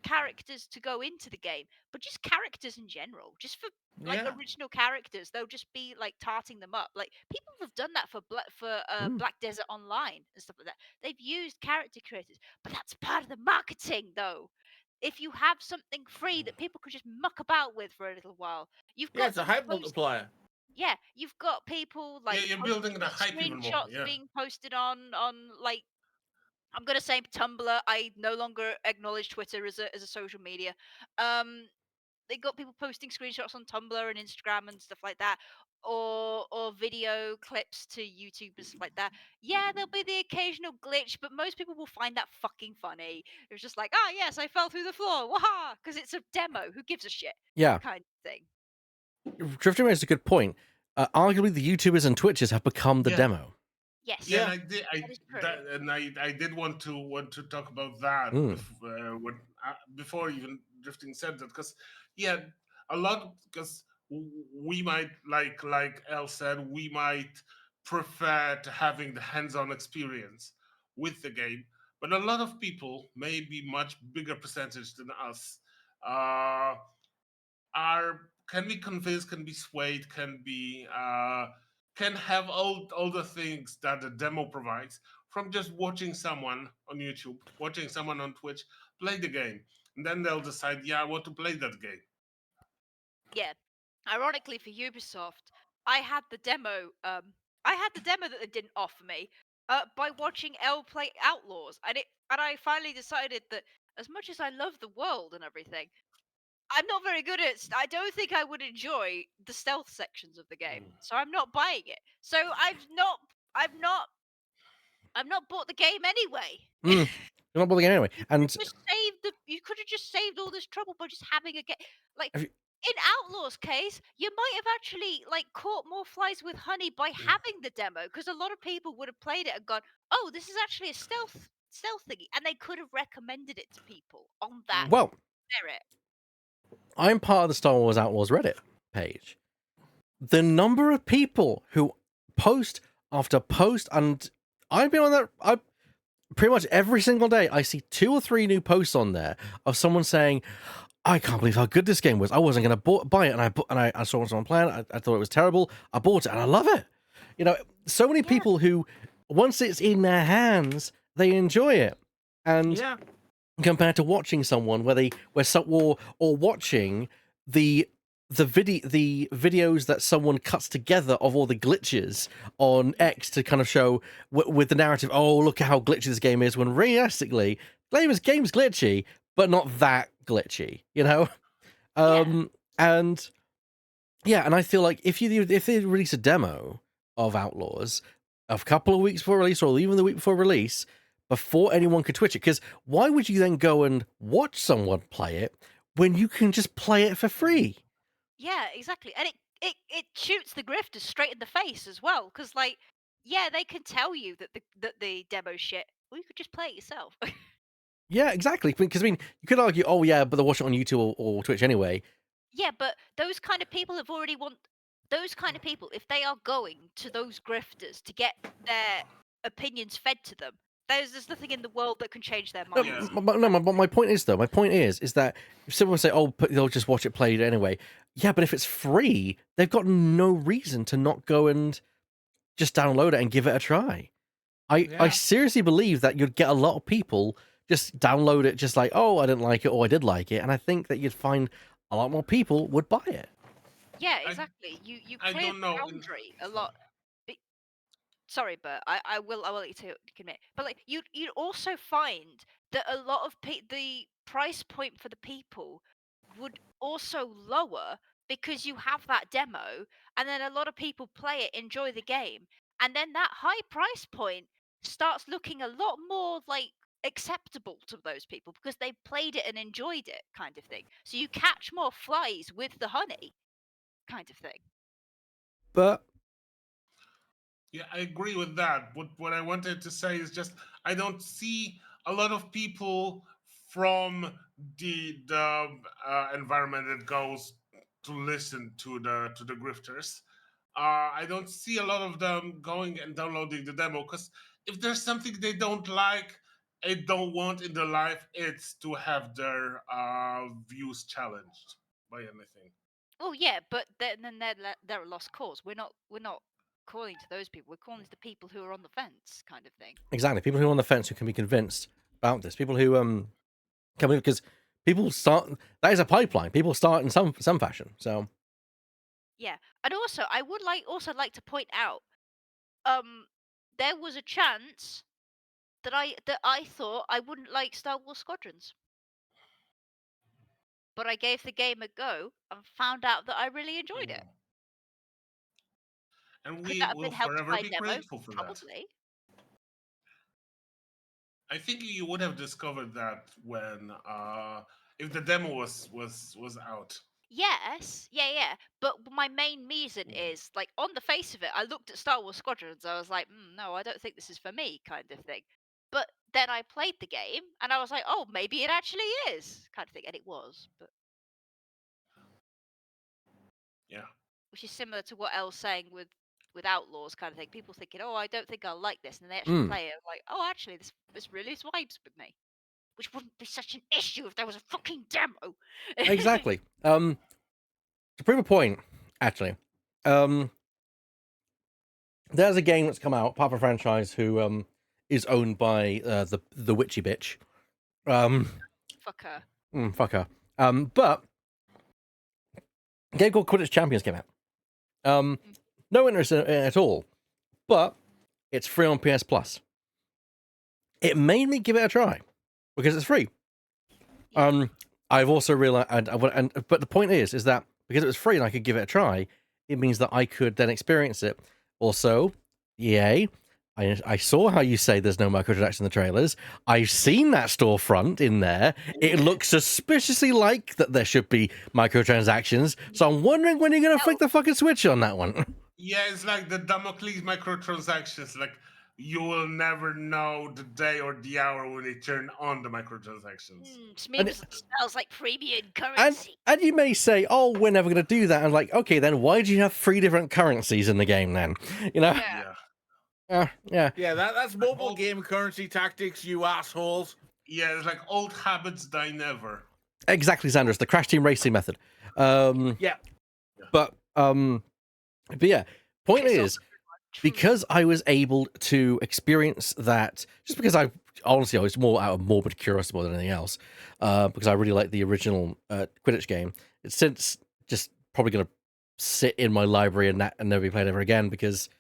characters to go into the game, but just characters in general, just for like Yeah. original characters. They'll just be like tarting them up. Like people have done that for Black Desert Online and stuff like that. They've used character creators, but that's part of the marketing, though. If you have something free that people could just muck about with for a little while, you've Yeah, got it's a them hype multiplier. yeah, you've got people Yeah, like you're building the hype even more. screenshots Yeah, being posted on like I'm gonna say Tumblr. I no longer acknowledge Twitter as a social media. They got people posting screenshots on Tumblr and Instagram and stuff like that, or video clips to YouTube and stuff like that. Yeah, there'll be the occasional glitch, but most people will find that fucking funny. It was just like, ah, yes, I fell through the floor, waha, because it's a demo. Who gives a shit? Yeah, Kind of thing. Drifter makes a good point. Arguably, the YouTubers and Twitches have become the Yeah. demo. Yes, Yeah, and Yeah. that is true. I did want to talk about that Mm. before even drifting said that, because yeah, a lot, because we might, like El said, we might prefer to having the hands-on experience with the game, but a lot of people, maybe much bigger percentage than us, uh, are can be convinced, can be swayed, can have all the things that the demo provides from just watching someone on YouTube, watching someone on Twitch play the game, and then they'll decide, yeah, I want to play that game. Yeah. Ironically for Ubisoft, I had the demo. I had the demo that they didn't offer me. By watching L play Outlaws, and I finally decided that as much as I love the world and everything, I'm not very good at. I don't think I would enjoy the stealth sections of the game, so I'm not buying it. So I've not, I've not bought the game anyway. Mm. You're not bothering anyway. And You could have just saved all this trouble by just having a game. Like have you, in Outlaw's case, you might have actually like caught more flies with honey by having the demo, because a lot of people would have played it and gone, "Oh, this is actually a stealth thingy," and they could have recommended it to people on that well, merit. I'm part of the Star Wars Outlaws Reddit page. The number of people who post after post, and I've been on that. I pretty much every single day. I see 2 or 3 new posts on there of someone saying, "I can't believe how good this game was. I wasn't going to buy it, and I saw it on plan. I thought it was terrible. I bought it, and I love it." You know, so many Yeah, people who, once it's in their hands, they enjoy it, and Yeah. compared to watching someone or watching the the videos that someone cuts together of all the glitches on X to kind of show with the narrative, oh, look at how glitchy this game is, when realistically game's glitchy, but not that glitchy, you know. yeah, And yeah, and I feel like if they release a demo of Outlaws a couple of weeks before release, or even the week before release, before anyone could Twitch it, because why would you then go and watch someone play it when you can just play it for free? yeah, exactly. And it shoots the grifters straight in the face as well, because like, yeah, they can tell you that the demo shit. Or you could just play it yourself. Yeah, exactly. Because I mean, you could argue, oh yeah, but they'll watch it on YouTube or Twitch anyway. Yeah, but those kind of people have already want those kind of people, if they are going to those grifters to get their opinions fed to them, there's nothing in the world that can change their No, Yeah. minds. my point is though. My point is that if someone say, "Oh, but they'll just watch it played anyway," yeah, but if it's free, they've got no reason to not go and just download it and give it a try. I Yeah. seriously believe that you'd get a lot of people just download it, just like, "Oh, I didn't like it," or "I did like it," and I think that you'd find a lot more people would buy it. Yeah, I exactly. You I clear don't the know. boundary a lot. Be- Sorry, Bert. I will let you to commit. But like you'd also find that a lot of the price point for the people would also lower, because you have that demo, and then a lot of people play it, enjoy the game, and then that high price point starts looking a lot more like acceptable to those people because they played it and enjoyed it, kind of thing. So you catch more flies with the honey, kind of thing. But Yeah, I agree with that. What I wanted to say is just, I don't see a lot of people from the environment that goes to listen to the grifters. I don't see a lot of them going and downloading the demo, because if there's something they don't like and don't want in their life, it's to have their views challenged by anything. Oh yeah, but then they're a lost cause. We're not calling to those people. We're calling to the people who are on the fence, kind of thing. exactly, people who are on the fence who can be convinced about this, people who come in because people start. That is a pipeline. People start in some fashion. So Yeah, and also I would like to point out, um, there was a chance that I thought I wouldn't like Star Wars Squadrons. But I gave the game a go and found out that I really enjoyed it. And Could we that have will been helped forever by a be demo? grateful for that. Probably. I think you would have discovered that when if the demo was out. Yes, yeah. But my main reason is, like, on the face of it, I looked at Star Wars Squadrons, I was like, no, I don't think this is for me, kind of thing. But then I played the game, and I was like, oh, maybe it actually is, kind of thing, and it was. But Yeah. which is similar to what Elle was saying with Outlaws, kind of thing. People thinking, oh, I don't think I'll like this, and they actually play it, like, oh, actually, this really vibes with me. Which wouldn't be such an issue if there was a fucking demo. Exactly. To prove a point, actually, there's a game that's come out, part of a franchise who is owned by the witchy bitch. Fuck her. Fuck her. But a game called Quidditch Champions came out. No interest in it at all, but it's free on PS Plus. It made me give it a try because it's free. Yeah. I've also realized, but the point is that because it was free and I could give it a try, it means that I could then experience it. Also, EA, I saw how you say there's no microtransactions in the trailers. I've seen that storefront in there. It looks suspiciously like that there should be microtransactions. So I'm wondering when you're going to flick the fucking switch on that one. Yeah, it's like the Damocles microtransactions. Like, you will never know the day or the hour when they turn on the microtransactions. Smells like premium currency. And you may say, oh, we're never going to do that. And like, okay, then why do you have 3 different currencies in the game then? You know? Yeah. Yeah. That's mobile game currency tactics, you assholes. Yeah, it's like old habits die never. Exactly, Xandris, the Crash Team Racing method. Yeah. But yeah, point is, because I was able to experience that, just because I was more out of morbid curiosity more than anything else, because I really like the original Quidditch game. It's since just probably going to sit in my library and never be played ever again because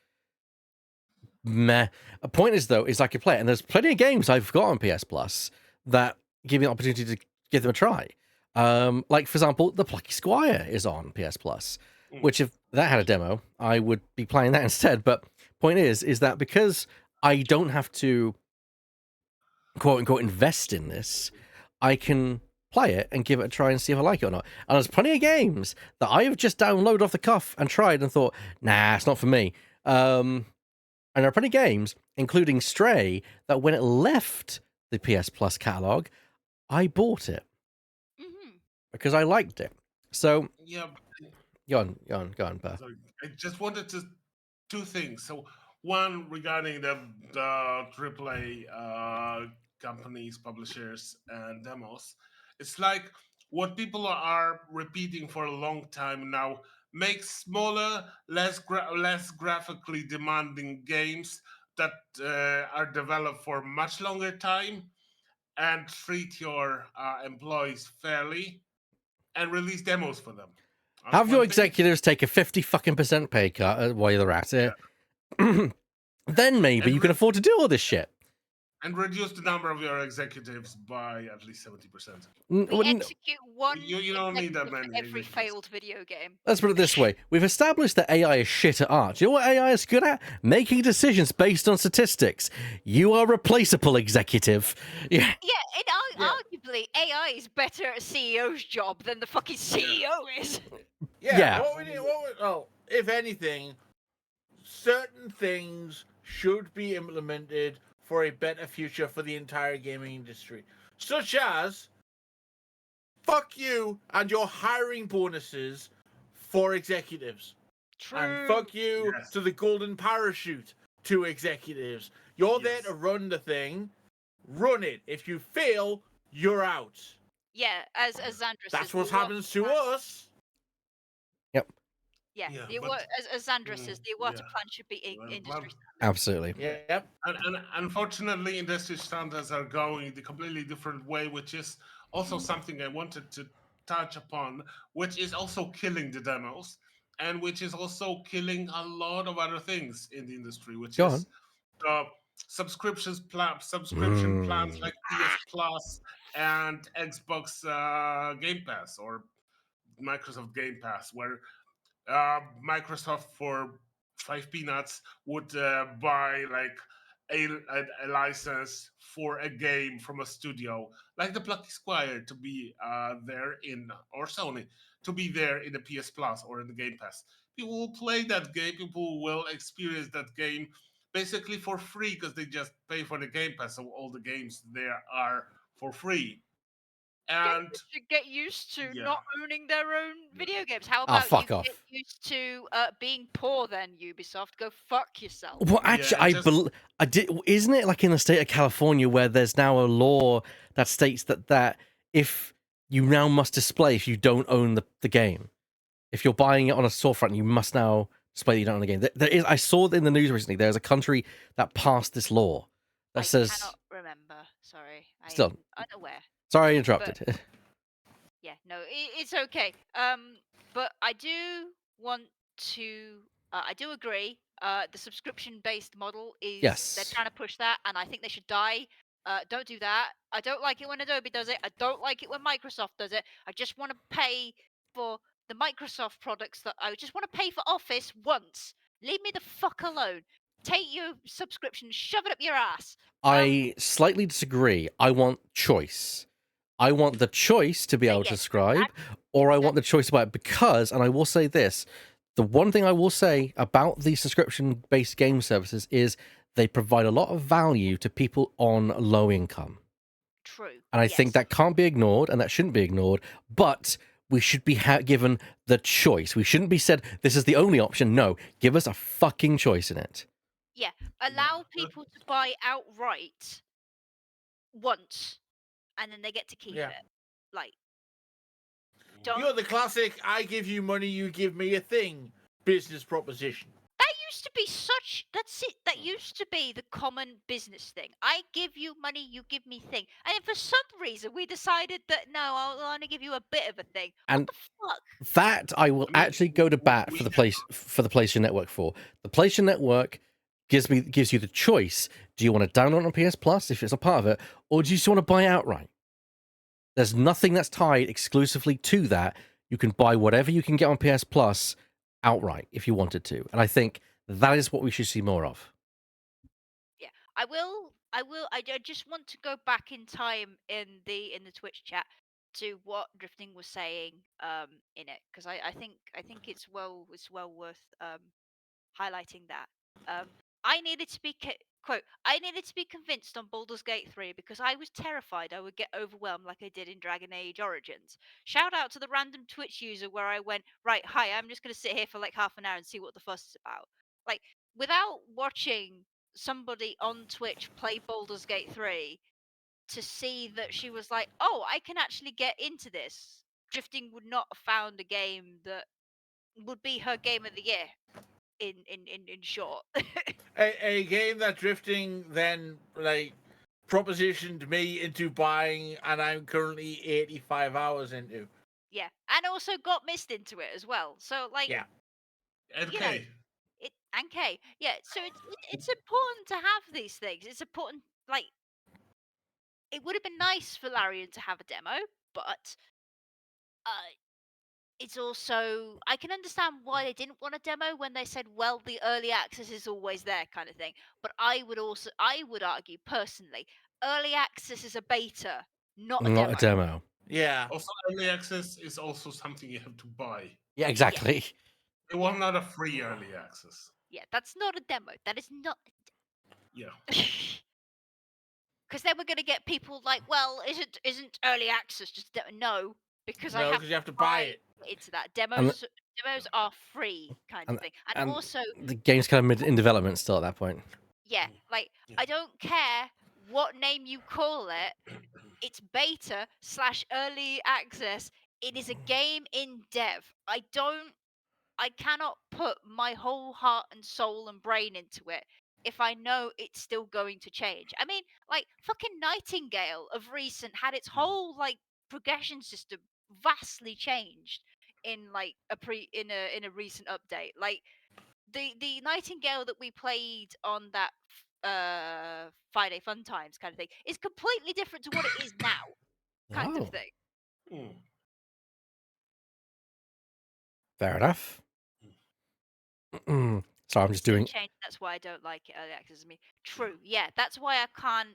meh. A point is though, is I could play it, and there's plenty of games I've got on PS Plus that give me the opportunity to give them a try. Like for example, the Plucky Squire is on PS Plus, which if that had a demo, I would be playing that instead. But point is that because I don't have to quote unquote invest in this, I can play it and give it a try and see if I like it or not. And there's plenty of games that I have just downloaded off the cuff and tried and thought, nah, it's not for me. And there are plenty of games, including Stray, that when it left the PS Plus catalog, I bought it because I liked it. So yeah, go on, Per. Sorry, I just wanted to 2 things. So one regarding the AAA companies, publishers, and demos. It's like what people are repeating for a long time now. Make smaller, less graphically demanding games that are developed for much longer time, and treat your employees fairly, and release demos for them. That's Have your one thing. executives take a 50% pay cut while they're at it. Then maybe And you can afford to do all this shit. And reduce the number of your executives by at least 70%. We execute one You don't need that executive many for every executives. failed video game. Let's put it this way. We've established that AI is shit at art. Do you know what AI is good at? Making decisions based on statistics. You are replaceable, executive. Yeah. Yeah, and arguably AI is better at a CEO's job than the fucking CEO is. Yeah. If anything, certain things should be implemented for a better future for the entire gaming industry. Such as, fuck you and your hiring bonuses for executives. True. And fuck you to the golden parachute to executives. You're there to run the thing. Run it. If you fail, you're out. Yeah, as Xandra says. That's what happens to us. Yep. Yeah, as Xandra says, the Iwata plan should be industry standard. Absolutely. Yep. And unfortunately, industry standards are going the completely different way, which is also something I wanted to touch upon, which is also killing the demos, and which is also killing a lot of other things in the industry, which is subscription plans like PS Plus and Xbox Game Pass or Microsoft Game Pass, where Microsoft for 5 peanuts would buy like a license for a game from a studio like the Plucky Squire to be there in, or Sony to be there in the PS Plus or in the Game Pass. People will play that game. People will experience that game basically for free because they just pay for the Game Pass. So all the games there are for free. And Gamers should get used to yeah, not owning their own video games. How Ah, about you fuck get off. used to being poor then, Ubisoft? Go fuck yourself. Well, yeah, actually, it just I did. Isn't it like in the state of California where there's now a law that states that if you now must display if you don't own the game, if you're buying it on a storefront, you must now display that you don't own the game. There is. I saw in the news recently. There's a country that passed this law that I says. cannot remember. Sorry, I Still, am unaware. sorry, I But interrupted. yeah, no, it's okay. But I do want to. I do agree. The subscription-based model is they're Yes, trying to push that, and I think they should die. Don't do that. I don't like it when Adobe does it. I don't like it when Microsoft does it. I just want to pay for the Microsoft products that I just want to pay for Office once. Leave me the fuck alone. Take your subscription, shove it up your ass. I slightly disagree. I want choice. I want the choice to be able to Yes, subscribe, or I want that- the choice to buy it because, and I will say this, the one thing I will say about the subscription-based game services is they provide a lot of value to people on low income. true. And I Yes. think that can't be ignored and that shouldn't be ignored, but we should be given the choice. We shouldn't be said, this is the only option. No, give us a fucking choice in it. Yeah, allow people to buy outright once, and then they get to keep Yeah. it. Like, You're don't. the classic I give you money, you give me a thing business proposition. That used to be such. That's it. That used to be the common business thing. I give you money, you give me thing. And then for some reason, we decided that no, I'll only give you a bit of a thing. And What the fuck? that I will I mean, actually go to bat we for the PlayStation Network for. The PlayStation Network gives you the choice. Do you want to download on PS Plus if it's a part of it, or do you just want to buy it outright? There's nothing that's tied exclusively to that. You can buy whatever you can get on PS Plus outright if you wanted to. And I think that is what we should see more of. Yeah, I will. I just want to go back in time in the Twitch chat to what Drifting was saying in it, because I think it's well worth highlighting that. Um, I needed to be quote. I needed to be convinced on Baldur's Gate 3 because I was terrified I would get overwhelmed like I did in Dragon Age Origins. Shout out to the random Twitch user where I went, right, hi, I'm just going to sit here for like half an hour and see what the fuss is about. Like, without watching somebody on Twitch play Baldur's Gate 3 to see that she was like, oh, I can actually get into this. Drifting would not have found a game that would be her game of the year in short. A game that Drifting then like propositioned me into buying, and I'm currently 85 hours into. Yeah, and also got missed into it as well. So like, Yeah. and you know, K. it and K. Yeah, so it's important to have these things. It's important. Like, it would have been nice for Larian to have a demo, but it's also I can understand why they didn't want a demo when they said, well, the early access is always there, kind of thing. But I would argue personally, early access is a beta, not a Not demo. a demo. Yeah. Also, early access is also something you have to buy. Yeah, exactly. It was not a free early access. Yeah, that's not a demo. That is not. Yeah. Because then we're going to get people like, well, isn't early access just no? Because I No, have because you have to buy it. into that. And Demos are free, kind of and, thing. And and also, the game's kind of in development still at that point. yeah, like Yeah. I don't care what name you call it. It's beta / early access. It is a game in dev. I cannot put my whole heart and soul and brain into it if I know it's still going to change. I mean, like fucking Nightingale of recent had its whole like progression system vastly changed in like in a recent update. Like the Nightingale that we played on that Friday Fun Times kind of thing. It's completely different to what it is now, kind of Oh, thing. Hmm. fair enough. So I'm just Sea doing. change. That's why I don't like it. Early access. True. Yeah. That's why I can't.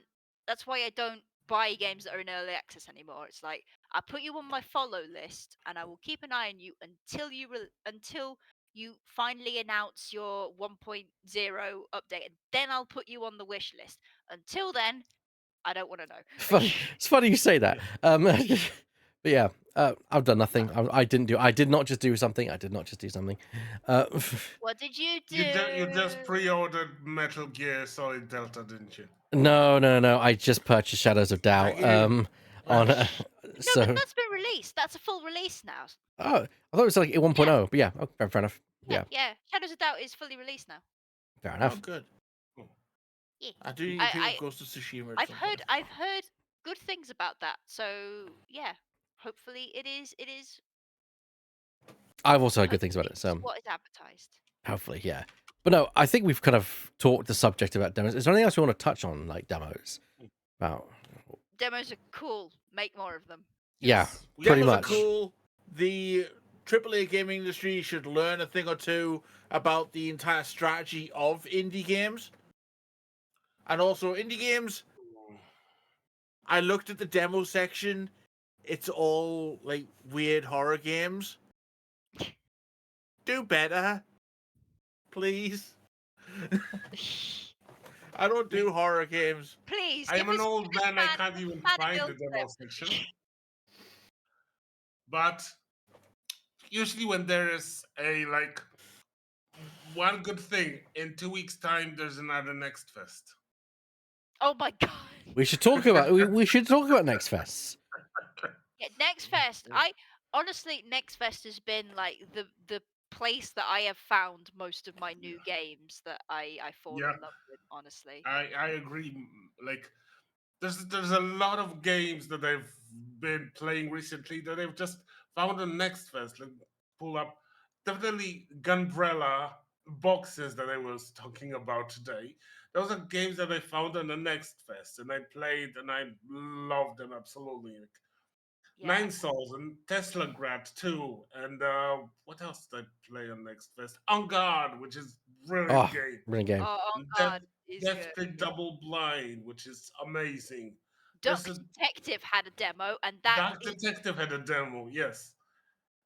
That's why I don't buy games that are in early access anymore. It's like I put you on my follow list, and I will keep an eye on you until you finally announce your 1.0 update, and then I'll put you on the wish list. Until then, I don't want to know. It's funny you say that. But yeah, I've done nothing. I did not just do something. I did not just do something. What did you do? You just pre-ordered Metal Gear Solid Delta, didn't you? No. I just purchased Shadows of Doubt. Again. On No, so. but that's been released. That's a full release now. Oh, I thought it was like 1.0, Yeah. but yeah, okay, fair enough. Yeah, Yeah. Shadows of Doubt is fully released now. fair Oh, enough. good. Yeah. I do need to pick up Ghost of Tsushima at some point. I've heard good things about that. So yeah, hopefully it is. I've also heard good things about Hopefully it, it's so what is advertised. hopefully, yeah. But no, I think we've kind of talked the subject about demos. Is there anything else we want to touch on, like demos? About Demos are cool. Make more of them. yeah, Yes, pretty Demos are much. cool. The AAA gaming industry should learn a thing or two about the entire strategy of indie games. And also, indie games, I looked at the demo section. It's all like weird horror games. Do better, please. I don't do horror games. Please I give am an us old man. I can't give even us find the Build demo Them. section. But usually, when there is a like one good thing, in 2 weeks' time, there's another Next Fest. Oh my god. We should talk about we should talk about Next Fest. Yeah, Next Fest. I honestly, Next Fest has been like the place that I have found most of my new games that I fall Yeah, in love with. Honestly. I agree. Like, there's a lot of games that I've been playing recently that I've just found on Next Fest. Like, pull up definitely Gunbrella boxes that I was talking about today. Those are games that I found on the Next Fest, and I played and I loved them absolutely. Like, Yeah. Nine Souls and Tesla Grad too, and what else did I play on Next Fest? On Guard, which is brilliant Oh, game. brilliant game. Oh And god, is Death good. Pick Double Blind, which is amazing. There's Duck a Detective had a demo, and that Dark is Detective had a demo, yes.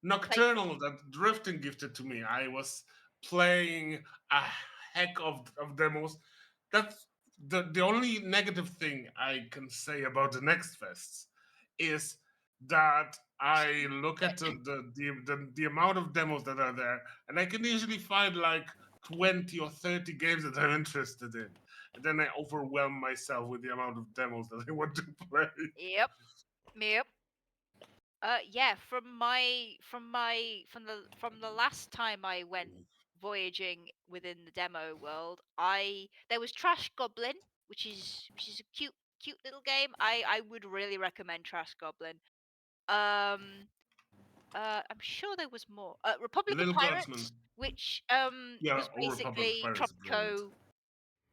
played. Nocturnal that Drifting gifted to me. I was playing a heck of demos. That's the only negative thing I can say about the Next Fests is that I look at the amount of demos that are there, and I can easily find like 20 or 30 games that I'm interested in. And then I overwhelm myself with the amount of demos that I want to play. Yep. Yep. Yeah, from the last time I went voyaging within the demo world, there was Trash Goblin, which is a cute little game. I would really recommend Trash Goblin. Um I'm sure there was more. Republic of Little Guardsman. Pirates, which Yeah, was or Republic of basically Fire is brilliant. Tropico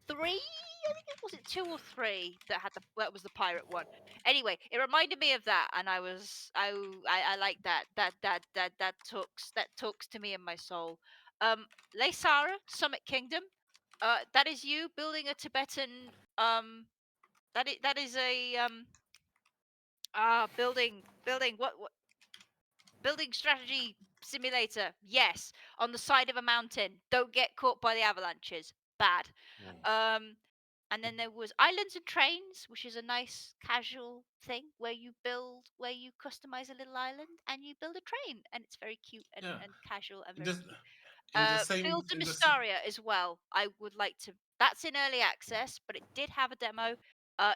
3. I think it was it 2 or 3 that was the pirate one. Anyway, it reminded me of that, and I like that talks to me in my soul. Leysara Summit Kingdom. That is you building a Tibetan. That is a building what building strategy simulator. Yes, on the side of a mountain. Don't get caught by the avalanches. Bad. Um, and then there was Islands and Trains, which is a nice casual thing where you customize a little island and you build a train, and it's very cute Yeah. and casual and In very this cute. in the same Field de in the same Mystaria as well. I would like to. That's in early access, but it did have a demo.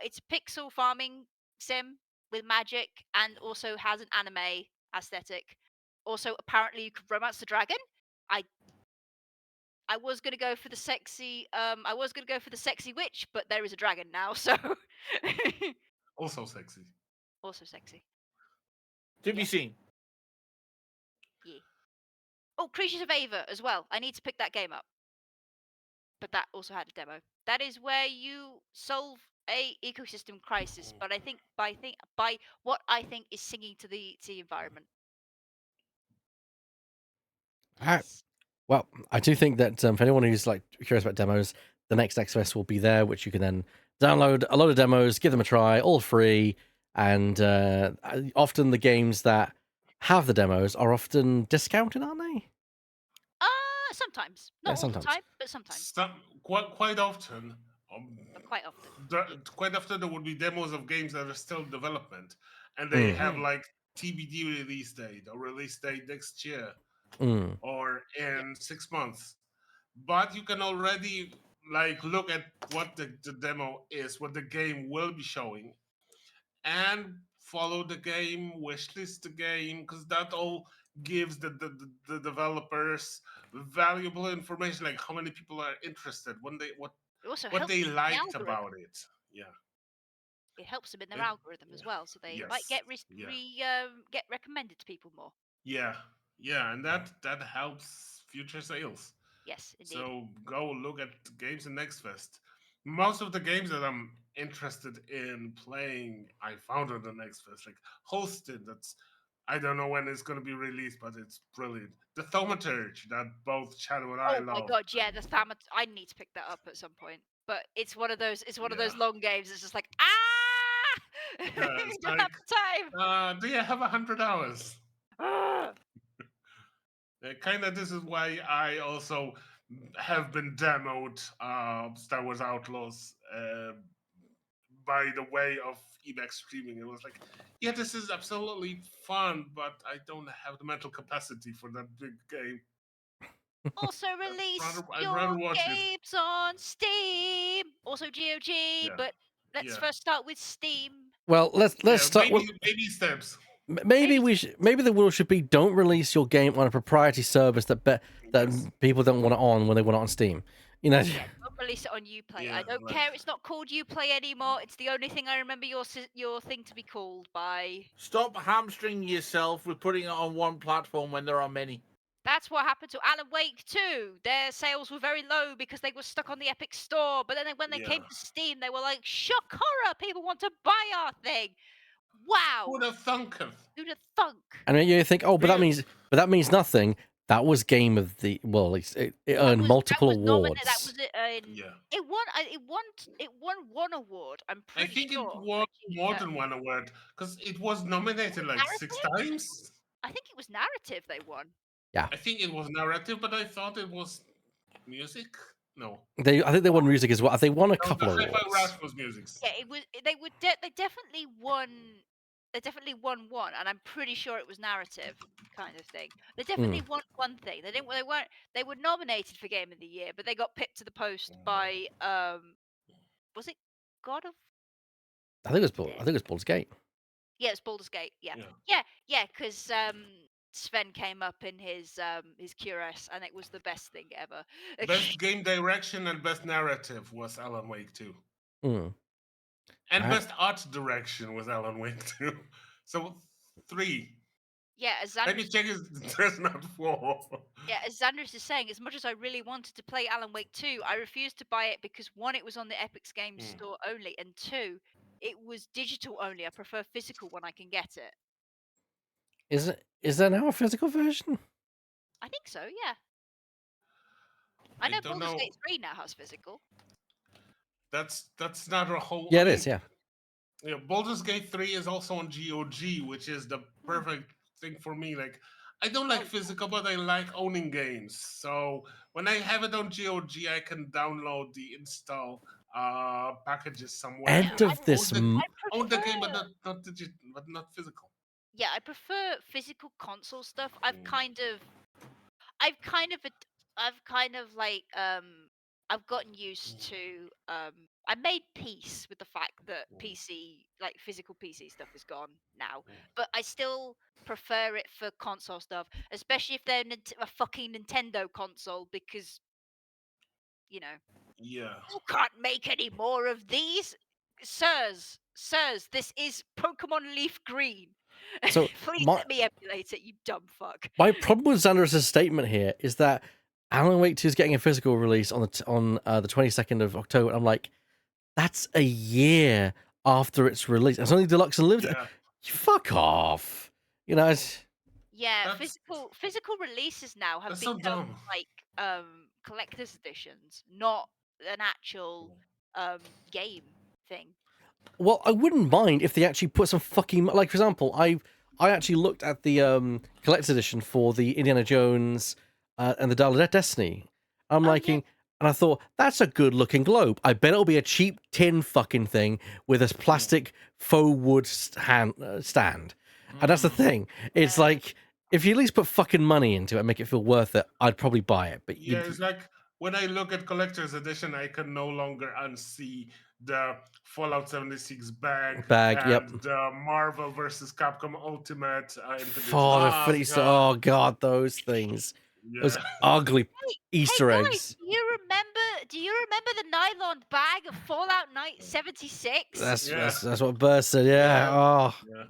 It's a pixel farming sim with magic and also has an anime aesthetic. Also, apparently, you could romance the dragon. I I was gonna go for the sexy. I was gonna go for the sexy witch, but there is a dragon now, so also sexy. also sexy. To be Yeah, seen. yeah. Oh, Creatures of Ava as well. I need to pick that game up. but that also had a demo. That is where you solve a ecosystem crisis, but I think by what I think is singing to the environment. Alright. Yes. Well, I do think that for anyone who's like curious about demos, the next XFest will be there, which you can then download a lot of demos, give them a try, all free. And often the games that have the demos are often discounted, aren't they? Sometimes, Yeah, not all the sometimes. time, but sometimes, Quite often. but quite often. Quite often there would be demos of games that are still in development, and they Mm. have like TBD release date or release date next year Mm. or Yeah. in 6 months. But you can already like look at what the demo is, what the game will be showing, and follow the game, wishlist the game, because that all gives the developers valuable information, like how many people are interested, when they It also what helps they them in the liked algorithm. about it. Yeah. It helps them in their It, algorithm as well, so they might yes. get Yeah. get recommended to people more. Yeah. Yeah, and that helps future sales. Yes, indeed. So go look at games in Next Fest. Most of the games that I'm interested in playing, I found on the Next Fest. Like Hosted, that's I don't know when it's going to be released, but it's brilliant. The Thaumaturge that both Shadow and I Oh my love. god, yeah, the Thamat. I need to pick that up at some point. But it's one of those. It's one of Yeah. those long games. It's just like ah, Yeah, it's don't have like, the time. do you have 100 hours? Ah. Kind of. This is why I also have been demoed Star Wars Outlaws by the way of Emacs streaming. It was like, yeah, this is absolutely fun, but I don't have the mental capacity for that big game. Also release I'd rather your watch it. games on Steam. Also GOG, Yeah, but let's yeah, first start with Steam. Well, let's yeah. start. Well, Baby steps. maybe we should. Maybe the rule should be: don't release your game on a proprietary service that Yes. people don't want it on when they want it on Steam. You know. Yeah, don't release it on Uplay. Yeah, I don't like, care. It's not called Uplay anymore. It's the only thing I remember your thing to be called by. Stop hamstringing yourself with putting it on one platform when there are many. That's what happened to Alan Wake 2. Their sales were very low because they were stuck on the Epic Store. But then when they came yeah. to Steam, they were like, Shakura, people want to buy our thing. Wow. Who'd have thunk it? Who'd have thunk? And then you think, oh, but Real- that means nothing. That was game of the well, it earned multiple awards. That was it. Yeah. It won one award. I'm I pretty think it sure. won more than one award because it was nominated like 6 times. I think it was narrative they won. Yeah, I think it was narrative, but I thought it was music. No, I think they won music as well. They won a couple of the Hi-Fi awards. Rush was music. Yeah, it was. They definitely won. They definitely won one, and I'm pretty sure it was narrative kind of thing. They definitely won one thing. They didn't. They weren't. They were nominated for Game of the Year, but they got pipped to the post by Was it God of? I think it was Baldur's Gate. Yeah, it's Baldur's Gate. Yeah, Yeah. yeah, because Sven came up in his QRS, and it was the best thing ever. Best game direction and best narrative was Alan Wake 2. Mm. And Alright. best art direction was Alan Wake 2. So 3. Yeah, as Let me Xandris, check if there's not 4. yeah, as Xandris is saying, as much as I really wanted to play Alan Wake 2, I refused to buy it because one, it was on the Epic's Games Store only, and two, it was digital only. I prefer physical when I can get it. Is there now a physical version? I think so. Yeah, I know Baldur's Gate 3 now has physical. That's not a whole. Yeah, it is. Yeah. Yeah, Baldur's Gate 3 is also on GOG, which is the perfect thing for me. Like, I don't like physical, but I like owning games. So when I have it on GOG, I can download the install packages somewhere. End of this. Own the game, but not physical. Yeah, I prefer physical console stuff. I've kind of like I've gotten used to I made peace with the fact that PC, like physical PC stuff, is gone now, but I still prefer it for console stuff, especially if they're a fucking Nintendo console, because you can't make any more of these, sirs. This is Pokemon Leaf Green. So Please let me emulate it, you dumb fuck. my problem with Xander's statement here is that Alan Wake 2 is getting a physical release on the 22nd of October. I'm like, that's a year after its release. It's only deluxe and limited. Yeah. Fuck off. You know, Yeah, That's- physical releases now have That's so become dumb. like collector's editions, not an actual game thing. well, I wouldn't mind if they actually put some fucking, like, for example, I actually looked at the collector's edition for the Indiana Jones and the Dial of Destiny. I'm Oh, liking, and I thought that's a good looking globe. I bet it'll be a cheap tin fucking thing with this plastic faux wood stand. And that's the thing. It's Yeah. like, if you at least put fucking money into it and make it feel worth it, I'd probably buy it. But Yeah, it's like when I look at collector's edition, I can no longer unsee the Fallout 76 bag Yep. and the Marvel versus Capcom Ultimate Infinite. Oh, the Oh, Infinity Stone. God. Oh god, those things. Those Yeah. ugly Hey, Easter hey guys, eggs. do you remember the nylon bag of Fallout 76? That's Yeah. that's what Burr said. Yeah. Oh, Yeah.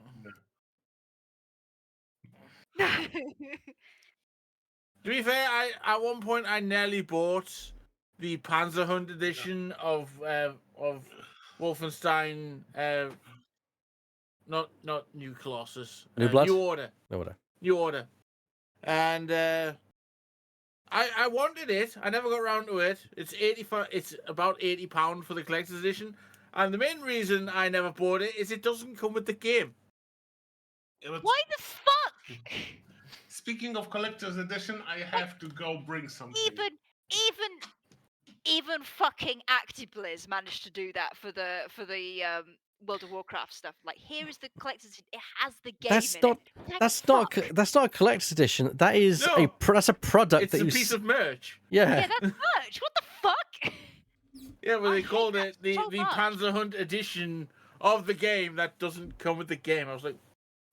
To be fair, at one point I nearly bought the Panzer Hunt edition of Wolfenstein. Not New Colossus. New Blood? New Order. no wonder. New Order. And I wanted it. I never got around to it. It's It's about £80 for the collector's edition. And the main reason I never bought it is it doesn't come with the game. Why the fuck? Speaking of collector's edition, I have to go bring something. Even fucking ActiBliz managed to do that for the World of Warcraft stuff. Like, here is the collector's. It has the game. That's in not. it. Like, That's fuck. not. That's not a collector's edition. That is No. that's a product It's that a you. piece of merch. Yeah. Yeah, that's merch. What the fuck? Yeah, but I they hate called that it the so much. Panzer Hunt edition of the game that doesn't come with the game. I was like,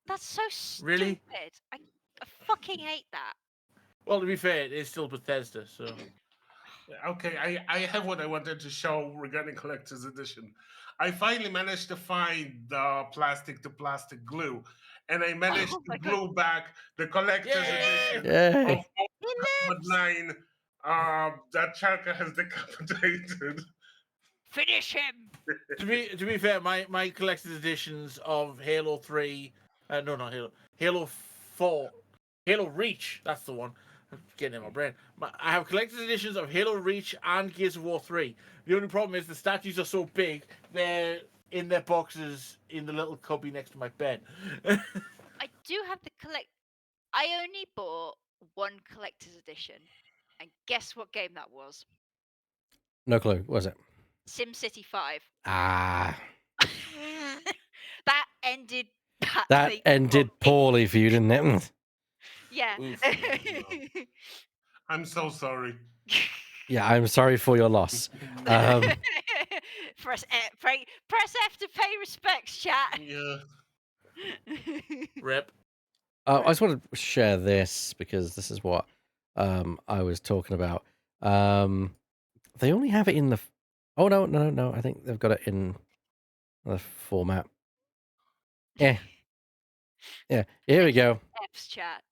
That's so stupid. Really? I fucking hate that. well, to be fair, it is still Bethesda, so. Okay, I have what I wanted to show regarding collector's edition. I finally managed to find the plastic to plastic glue, and I managed Oh my to God. glue back the collector's Yay! edition Yay. of Combat 9 that Charka has decapitated. Finish him. To be fair, my collector's editions of Halo 3, no, not Halo 4, Halo Reach, that's the one. I'm getting in my brain. I have collector's editions of Halo Reach and Gears of War 3. The only problem is the statues are so big, they're in their boxes in the little cubby next to my bed. I do have the I only bought one collector's edition, and guess what game that was? No clue. What was it? SimCity 5. Ah, That ended that badly ended for me. poorly for you, didn't it? Yeah. Oof. I'm so sorry. Yeah, I'm sorry for your loss. press F to pay respects, chat. Yeah. Rip. I just want to share this because this is what I was talking about. They only have it in the. Oh no! I think they've got it in the format. Yeah. Here we go. F's chat.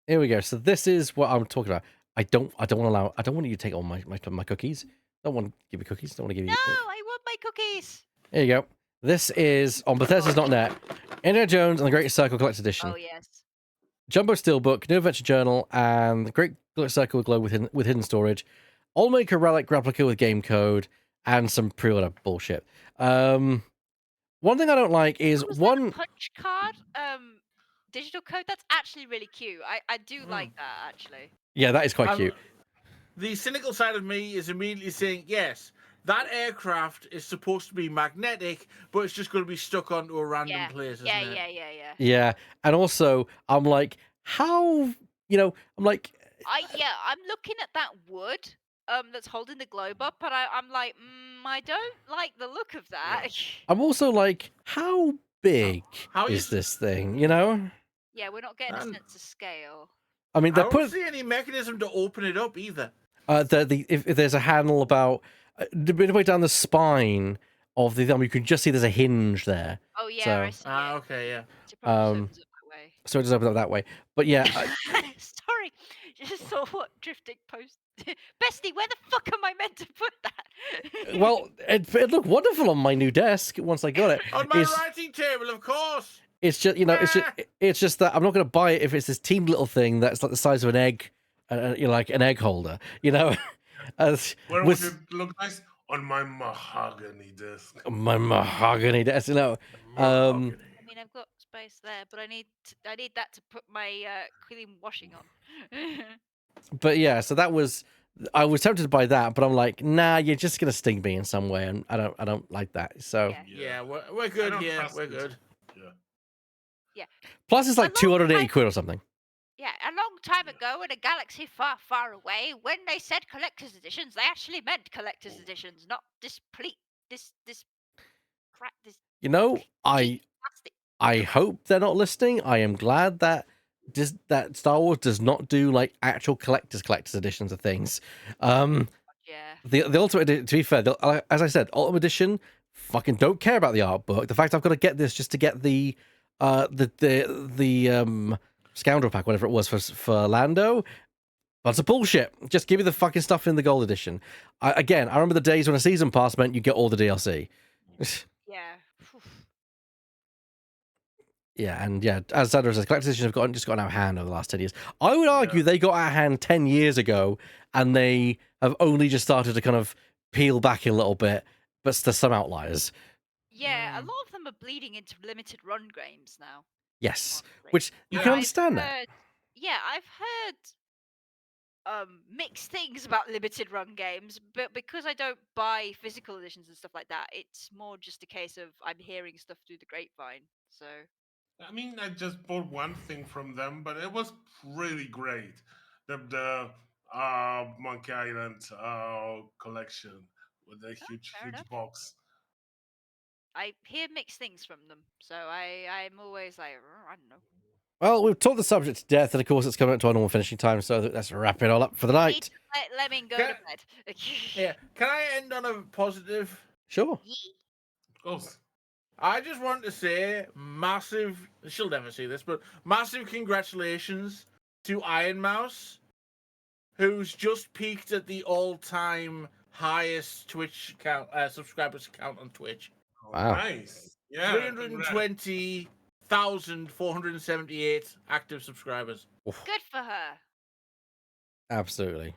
Here we go. So this is what I'm talking about. I don't want you to take all my cookies. Don't want to give you cookies. Don't want to give you. No, I want my cookies. There you go. This is on Bethesda's.net. Indiana Jones and the Great Circle Collector's Edition. Oh yes. Jumbo Steelbook, New Adventure Journal, and the Great Circle Globe with hidden storage. Allmaker Relic replica with game code and some pre-order bullshit. One thing I don't like is Was one that a punch card digital code. That's actually really cute. I do like that actually. Yeah, that is quite cute. The cynical side of me is immediately saying, yes, that aircraft is supposed to be magnetic, but it's just going to be stuck onto a random place, isn't it? Yeah, and also I'm like, how, I'm like, I'm looking at that wood that's holding the globe up, and I'm like, I don't like the look of that. I'm also like, how big is this thing, Yeah, we're not getting a sense of scale. I mean, I don't see any mechanism to open it up either. If there's a handle about midway down the spine of the thumb, you can just see there's a hinge there. Oh yeah, I see. Okay, yeah. So it probably opens up that way. So it just opens up that way. But yeah, Sorry, Just saw what drifting post. Bestie, where the fuck am I meant to put that? Well, it looked wonderful on my new desk once I got it. On my It's, writing table, of course. it's just it's just that I'm not going to buy it if it's this teeny little thing that's like the size of an egg, like an egg holder. As Where with would it look nice? On my mahogany desk. my mahogany desk. Mahogany. I mean, I've got space there, but I need that to put my clean washing on. But yeah, so that was. I was tempted to buy that, but I'm like, nah, you're just gonna sting me in some way, and I don't like that. So Yeah. Yeah, we're good here. We're good. Yeah. plus it's like A long 280 time- quid or something. Yeah, a long time ago in a galaxy far, far away, when they said collector's editions, they actually meant collector's editions, not this crap, this I plastic. I hope they're not listening. I am glad that that Star Wars does not do like actual collector's editions of things. Yeah. The Ultimate Edition, to be fair, as I said, Ultimate Edition, fucking don't care about the art book. The fact I've got to get this just to get the Scoundrel pack, whatever it was for Lando, that's a bullshit. Just give me the fucking stuff in the Gold Edition. I remember the days when a season pass meant you get all the DLC. Yeah. Yeah, and yeah, as Sandra says, collector's editions have just gotten out of hand over the last 10 years. I would argue they got out of hand 10 years ago, and they have only just started to kind of peel back a little bit, but there's some outliers. Yeah, a lot of them are bleeding into limited run games now. Yes, honestly. which you And can I've understand that. heard- Yeah, I've heard mixed things about limited run games, but because I don't buy physical editions and stuff like that, it's more just a case of I'm hearing stuff through the grapevine. So I mean, I just bought one thing from them, but it was really great. The Monkey Island collection with the huge fair enough. box. I hear mixed things from them. So I'm always like, I don't know. Well, we've talked the subject to death, and of course, it's coming up to our normal finishing time, so let's wrap it all up for the Need night. to let Lemming go Can- to bed. Yeah. Can I end on a positive? Sure. Yee. Of course. I just want to say massive. She'll never see this, but massive congratulations to Iron Mouse, who's just peaked at the all-time highest Twitch count, subscribers count on Twitch. Wow. Nice. Yeah. 320,478 active subscribers. Good for her. Absolutely.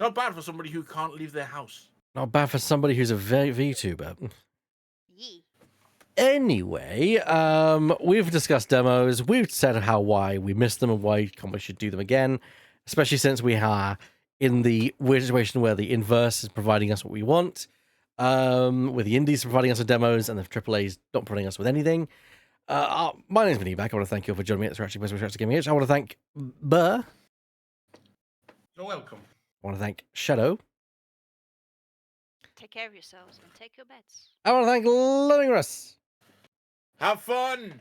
Not bad for somebody who can't leave their house. Not bad for somebody who's a VTuber. Yee. Anyway, we've discussed demos. We've said why we miss them and why companies should do them again, especially since we are in the weird situation where the inverse is providing us what we want, with the indies providing us with demos and the AAAs not providing us with anything. My name's been Eback. I want to thank you all for joining me at the Reaction Gaming Itch. I want to thank Burr. You're welcome. I want to thank Shadow. Take care of yourselves and take your beds. I want to thank Luminous. Have fun!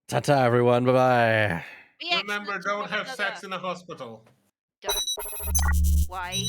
Ta-ta, everyone. Bye-bye. Be Remember, excellent to don't one have another. sex in a hospital. Don't. Why?